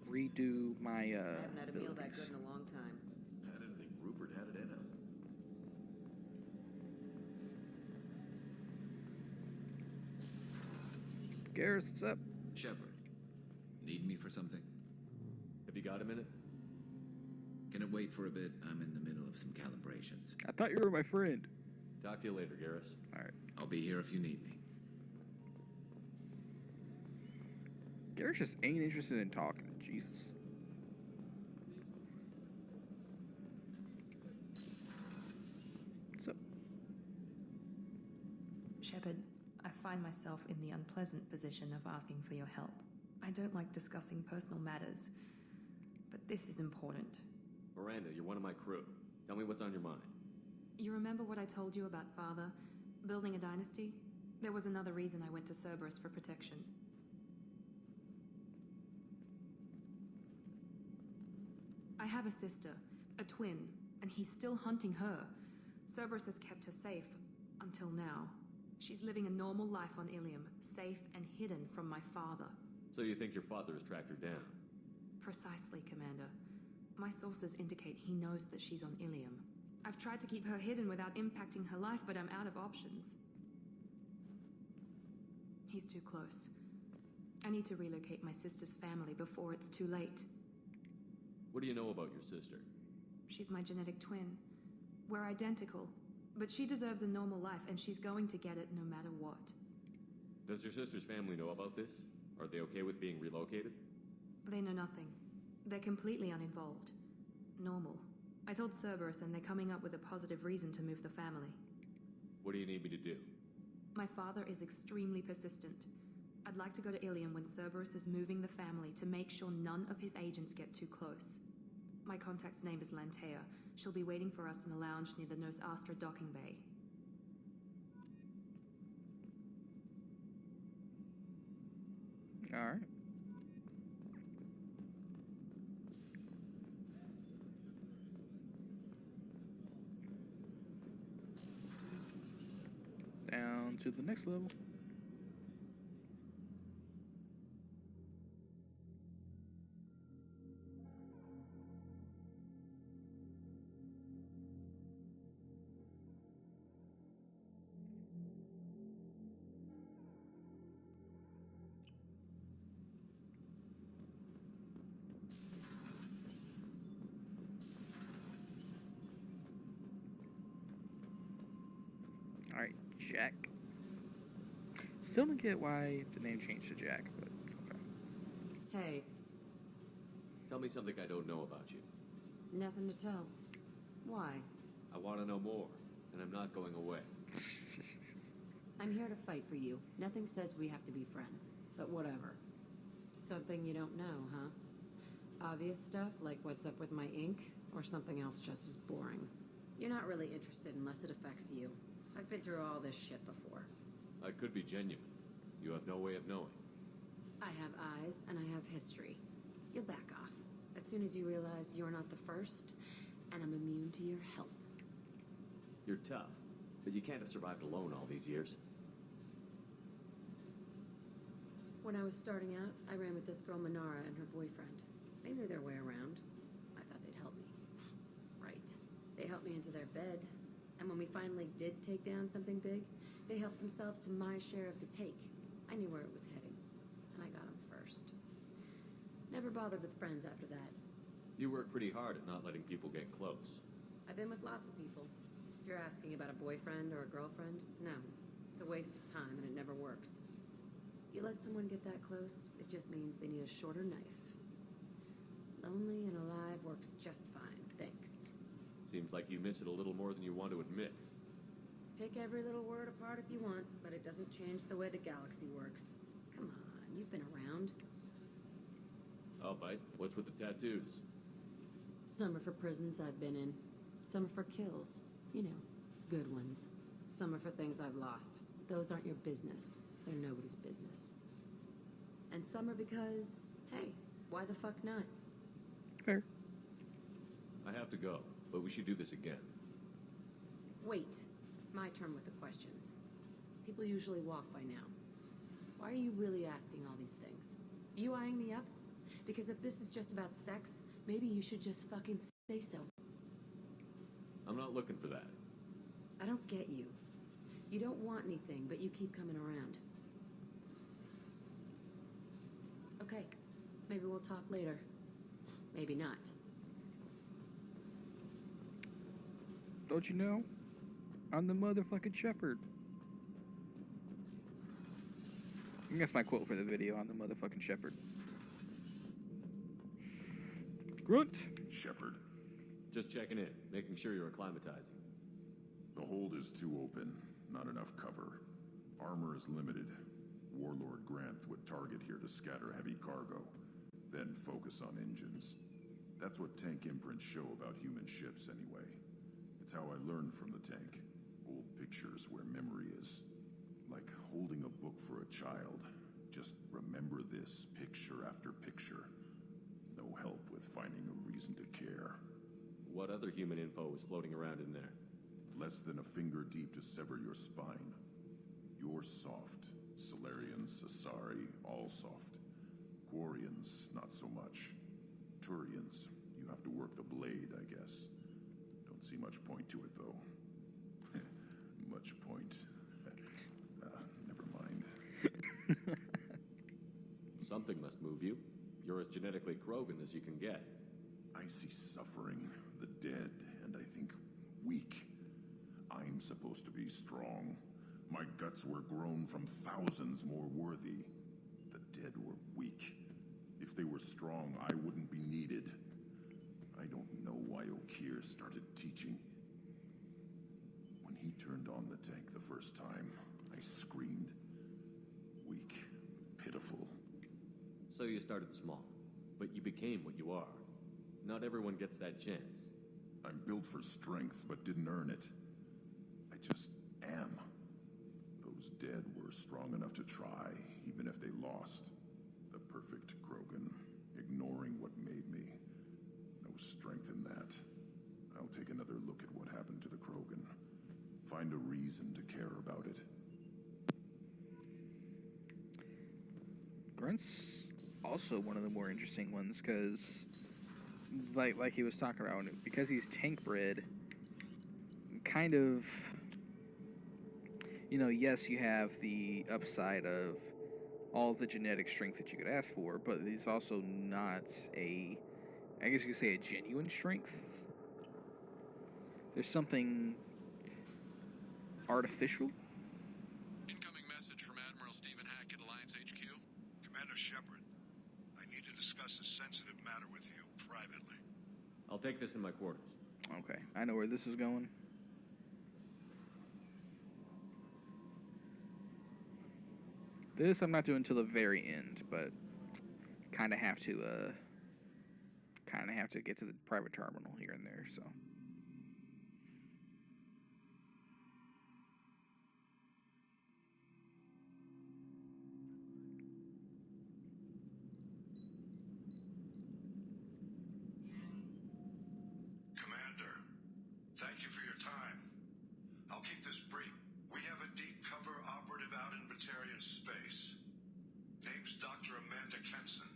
redo my I haven't had a meal that abilities. good in a long time. I didn't think Rupert had it in him. Garrus, what's up? Shepard, need me for something? Have you got a minute? Can it wait for a bit? I'm in the middle of some calibrations. I thought you were my friend. Talk to you later, Garrus. All right. I'll be here if you need me. Garrus just ain't interested in talking. Jesus. What's up? Shepard, I find myself in the unpleasant position of asking for your help. I don't like discussing personal matters, but this is important. Miranda, you're one of my crew. Tell me what's on your mind. You remember what I told you about Father? Building a dynasty? There was another reason I went to Cerberus for protection. I have a sister, a twin, and he's still hunting her. Cerberus has kept her safe, Until now. She's living a normal life on Ilium, safe and hidden from my father. So you think your father has tracked her down? Precisely, Commander. My sources indicate he knows that she's on Ilium. I've tried to keep her hidden without impacting her life, but I'm out of options. He's too close. I need to relocate my sister's family before it's too late. What do you know about your sister? She's my genetic twin. We're identical, but she deserves a normal life, and she's going to get it no matter what. Does your sister's family know about this? Are they okay with being relocated? They know nothing. They're completely uninvolved. Normal. I told Cerberus, and they're coming up with a positive reason to move the family. What do you need me to do? My father is extremely persistent. I'd like to go to Ilium when Cerberus is moving the family to make sure none of his agents get too close. My contact's name is Lantea. She'll be waiting for us in the lounge near the Nos Astra docking bay. Alright. Down to the next level. Alright, Jack. Still don't get why the name changed to Jack, but okay. Hey, Tell me something I don't know about you. nothing to tell. Why? I want to know more, and I'm not going away. I'm here to fight for you. Nothing says we have to be friends, but whatever. Something you don't know, huh? Obvious stuff like what's up with my ink, or something else just as boring. You're not really interested unless it affects you. I've been through all this shit before. I could be genuine. You have no way of knowing. I have eyes and I have history. You'll back off as soon as you realize you're not the first, and I'm immune to your help. You're tough, but you can't have survived alone all these years. When I was starting out, I ran with this girl Manara and her boyfriend. They knew their way around. I thought they'd help me. Right. They helped me into their bed, and when we finally did take down something big, they helped themselves to my share of the take. I knew where it was heading, and I got them first. Never bothered with friends after that. You work pretty hard at not letting people get close. I've been with lots of people. If you're asking about a boyfriend or a girlfriend, no. It's a waste of time, and it never works. You let someone get that close, it just means they need a shorter knife. Lonely and alive works just fine, thanks. Seems like you miss it a little more than you want to admit. Pick every little word apart if you want, but it doesn't change the way the galaxy works. Come on, you've been around. I'll bite. What's with the tattoos? Some are for prisons I've been in. Some are for kills. You know, good ones. Some are for things I've lost. Those aren't your business. They're nobody's business. And some are because, hey, why the fuck not? Fair. I have to go, but we should do this again. Wait. My turn with the questions. People usually walk by now. Why are you really asking all these things? You eyeing me up? Because if this is just about sex, maybe you should just fucking say so. I'm not looking for that. I don't get you. You don't want anything, but you keep coming around. Okay, maybe we'll talk later. Maybe not. Don't you know? I'm the motherfucking Shepard. I think that's my quote for the video. I'm the motherfucking Shepard. Grunt. Shepard. Just checking in, making sure you're acclimatizing. The hold is too open. Not enough cover. Armor is limited. Warlord Granth would target here to scatter heavy cargo, then focus on engines. That's what tank imprints show about human ships anyway. It's how I learned from the tank. Old pictures where memory is. Like holding a book for a child. Just remember this, picture after picture. No help with finding a reason to care. What other human info was floating around in there? less than a finger deep to sever your spine. You're soft. Solarians, Asari, all soft. Quarians, not so much. Turians, you have to work the blade, I guess. Don't see much point to it, though. Much point. Never mind. Something must move you. You're as genetically Krogan as you can get. I see suffering, the dead, and I think weak. I'm supposed to be strong. My guts were grown from thousands more worthy. The dead were weak. If they were strong, I wouldn't be needed. I don't know why Okir started teaching. When he turned on the tank the first time, I screamed. Weak, pitiful. So you started small, but you became what you are. Not everyone gets that chance. I'm built for strength, but didn't earn it. I just am. Those dead were strong enough to try, even if they lost. The perfect Krogan, ignoring what made me. No strength in that. I'll take another look at what happened to the Krogan. Find a reason to care about it. Grunt's also one of the more interesting ones, because like he was talking about, because he's tank bred, kind of, you know, yes, you have the upside of all the genetic strength that you could ask for, but it's also not a, I guess you could say, a genuine strength. There's something artificial. Incoming message from Admiral Stephen Hackett, Alliance HQ. Commander Shepard, I need to discuss a sensitive matter with you privately. I'll take this in my quarters. Okay, I know where this is going. This I'm not doing until the very end, but kind of have to get to the private terminal here and there, so. Commander, thank you for your time. I'll keep this brief. We have a deep cover operative out in Batarian space. Name's Dr. Amanda Kenson.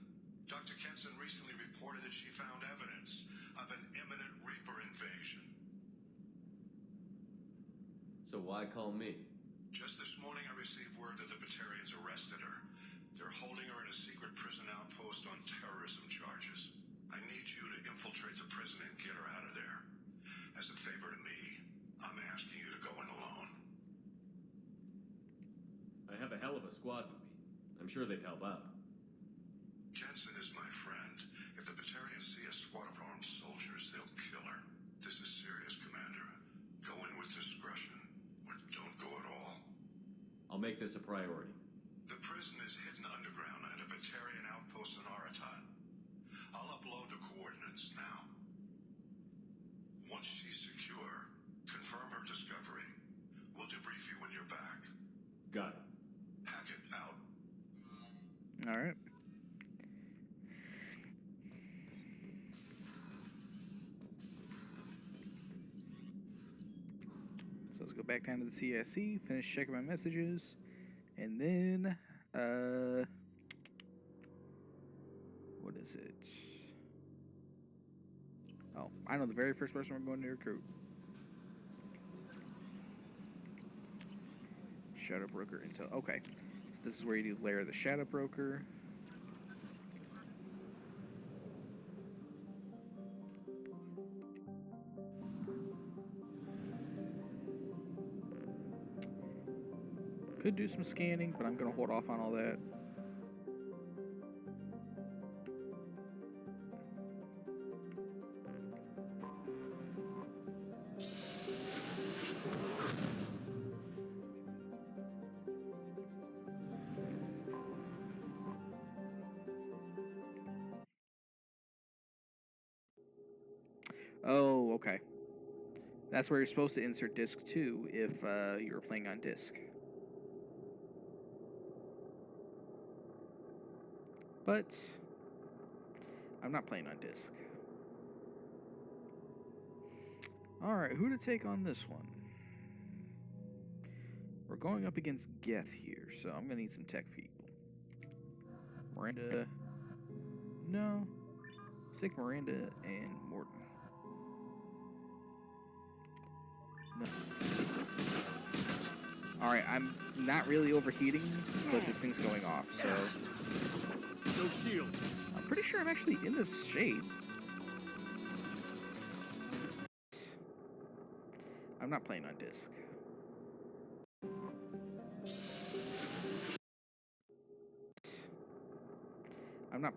Dr. Kenson recently reported that she found evidence of an imminent Reaper invasion. So why call me? Just this morning I received word that the Batarians arrested her. They're holding her in a secret prison outpost on terrorism charges. I need you to infiltrate the prison and get her out of there. As a favor to me, I'm asking you to go in alone. I have a hell of a squad with me. I'm sure they'd help out. Jensen is my friend. If the Batarians see a squad of armed soldiers, they'll kill her. This is serious, Commander. Go in with discretion, or don't go at all. I'll make this a priority. The prison is hidden underground at a Batarian outpost in Aratat. I'll upload the coordinates now. Once she's secure, confirm her discovery. We'll debrief you when you're back. Got it. Hackett out. All right. So let's go back down to the CSC, finish checking my messages, and then, what is it? Oh, I know the very first person we're going to recruit. Shadow Broker Intel. Okay. So this is where you layer the Shadow Broker. Could do some scanning, but I'm going to hold off on all that. Oh, okay. That's where you're supposed to insert disc 2 if you're playing on disc. But I'm not playing on disc. Alright, who to take on this one? going up against Geth here, so I'm gonna need some tech people. Miranda. No. Let's take Miranda and Morton. No. Alright, I'm not really overheating, but this thing's going off, so. No shield. I'm pretty sure I'm actually in this shade. I'm not playing on disc. I'm not.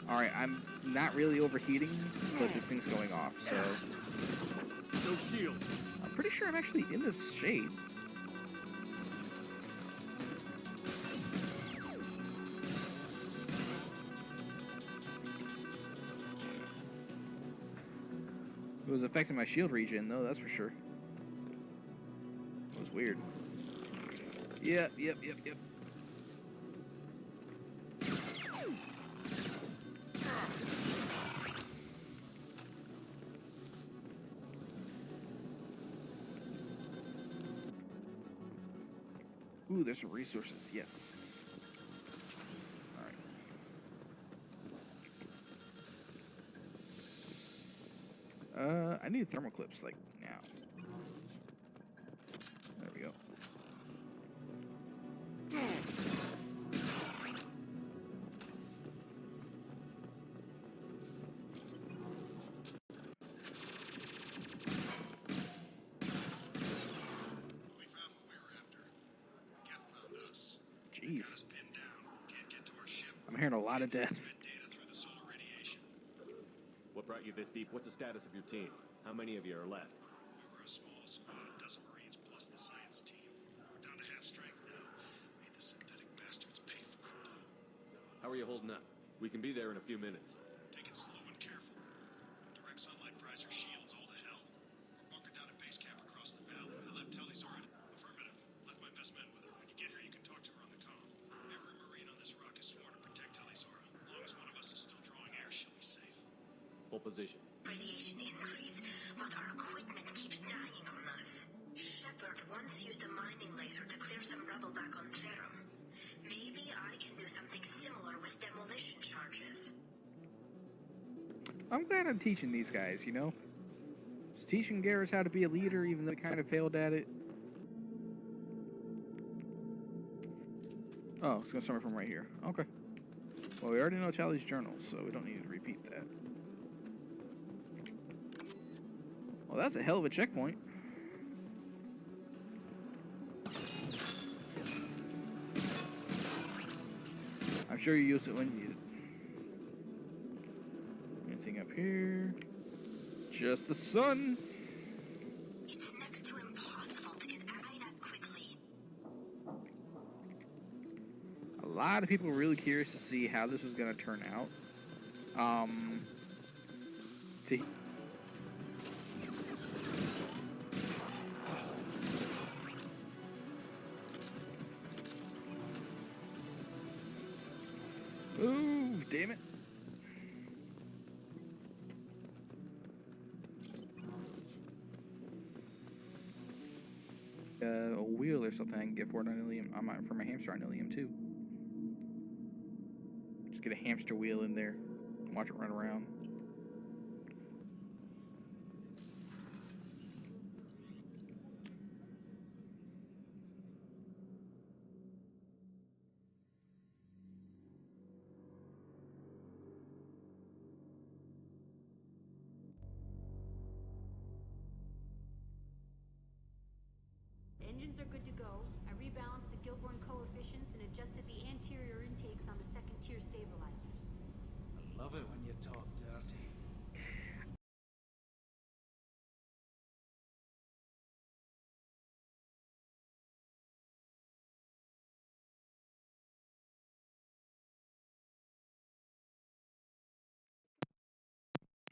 Alright, I'm not really overheating, but this thing's going off, so. No shield. I'm pretty sure I'm actually in this shade. It was affecting my shield regen, though, that's for sure. It was weird. Yep. Ooh, there's some resources, yes. Alright. I need thermal clips, like, now. There we go. Jeez. I'm hearing a lot of death. What brought you this deep? What's the status of your team? How many of you are left? We were a small squad, a dozen Marines plus the science team. We're down to half strength now. Made the synthetic bastards pay for it, though. How are you holding up? We can be there in a few minutes. Take it slow and careful. Direct sunlight fries your shields all to hell. We're bunkered down at base camp across the valley. I left Talizora. Affirmative. Left my best men with her. When you get here, you can talk to her on the comm. Every Marine on this rock is sworn to protect Talizora. As long as one of us is still drawing air, she'll be safe. Hold position. Radiation increase, but our equipment keeps dying on us. Shepard once used a mining laser to clear some rubble back on Therum. Maybe I can do something similar with demolition charges. I'm glad I'm teaching these guys, you know? Just teaching Garrus how to be a leader, even though he kind of failed at it. Oh, it's gonna start from right here. Okay. Well, we already know Tally's journal, so we don't need to repeat that. Well, that's a hell of a checkpoint. I'm sure you used it when you needed it. Anything up here? Just the sun. It's next to impossible to get out that quickly. A lot of people were really curious to see how this was going to turn out. Ooh, damn it. A wheel or something I can get for it on Ilium. For my hamster on Ilium too. Just get a hamster wheel in there. Watch it run around. Engines are good to go. I rebalanced the Gilborn coefficients and adjusted the anterior intakes on the second tier stabilizers. I love it when you talk dirty.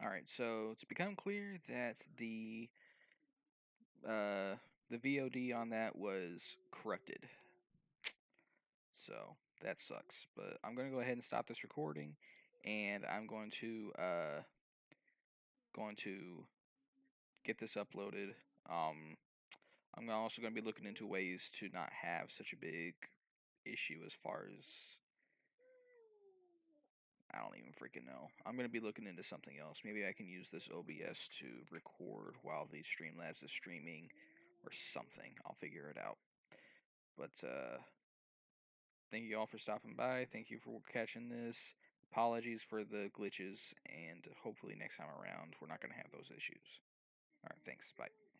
Alright, so it's become clear that the VOD on that was corrupted. So that sucks. But I'm gonna go ahead and stop this recording, and I'm going to get this uploaded. I'm also going to be looking into ways to not have such a big issue as far as, I don't even freaking know. I'm going to be looking into something else. Maybe I can use this OBS to record while the Streamlabs is streaming or something. I'll figure it out. But thank you all for stopping by. Thank you for catching this. Apologies for the glitches, and hopefully next time around we're not going to have those issues. Alright, thanks. Bye.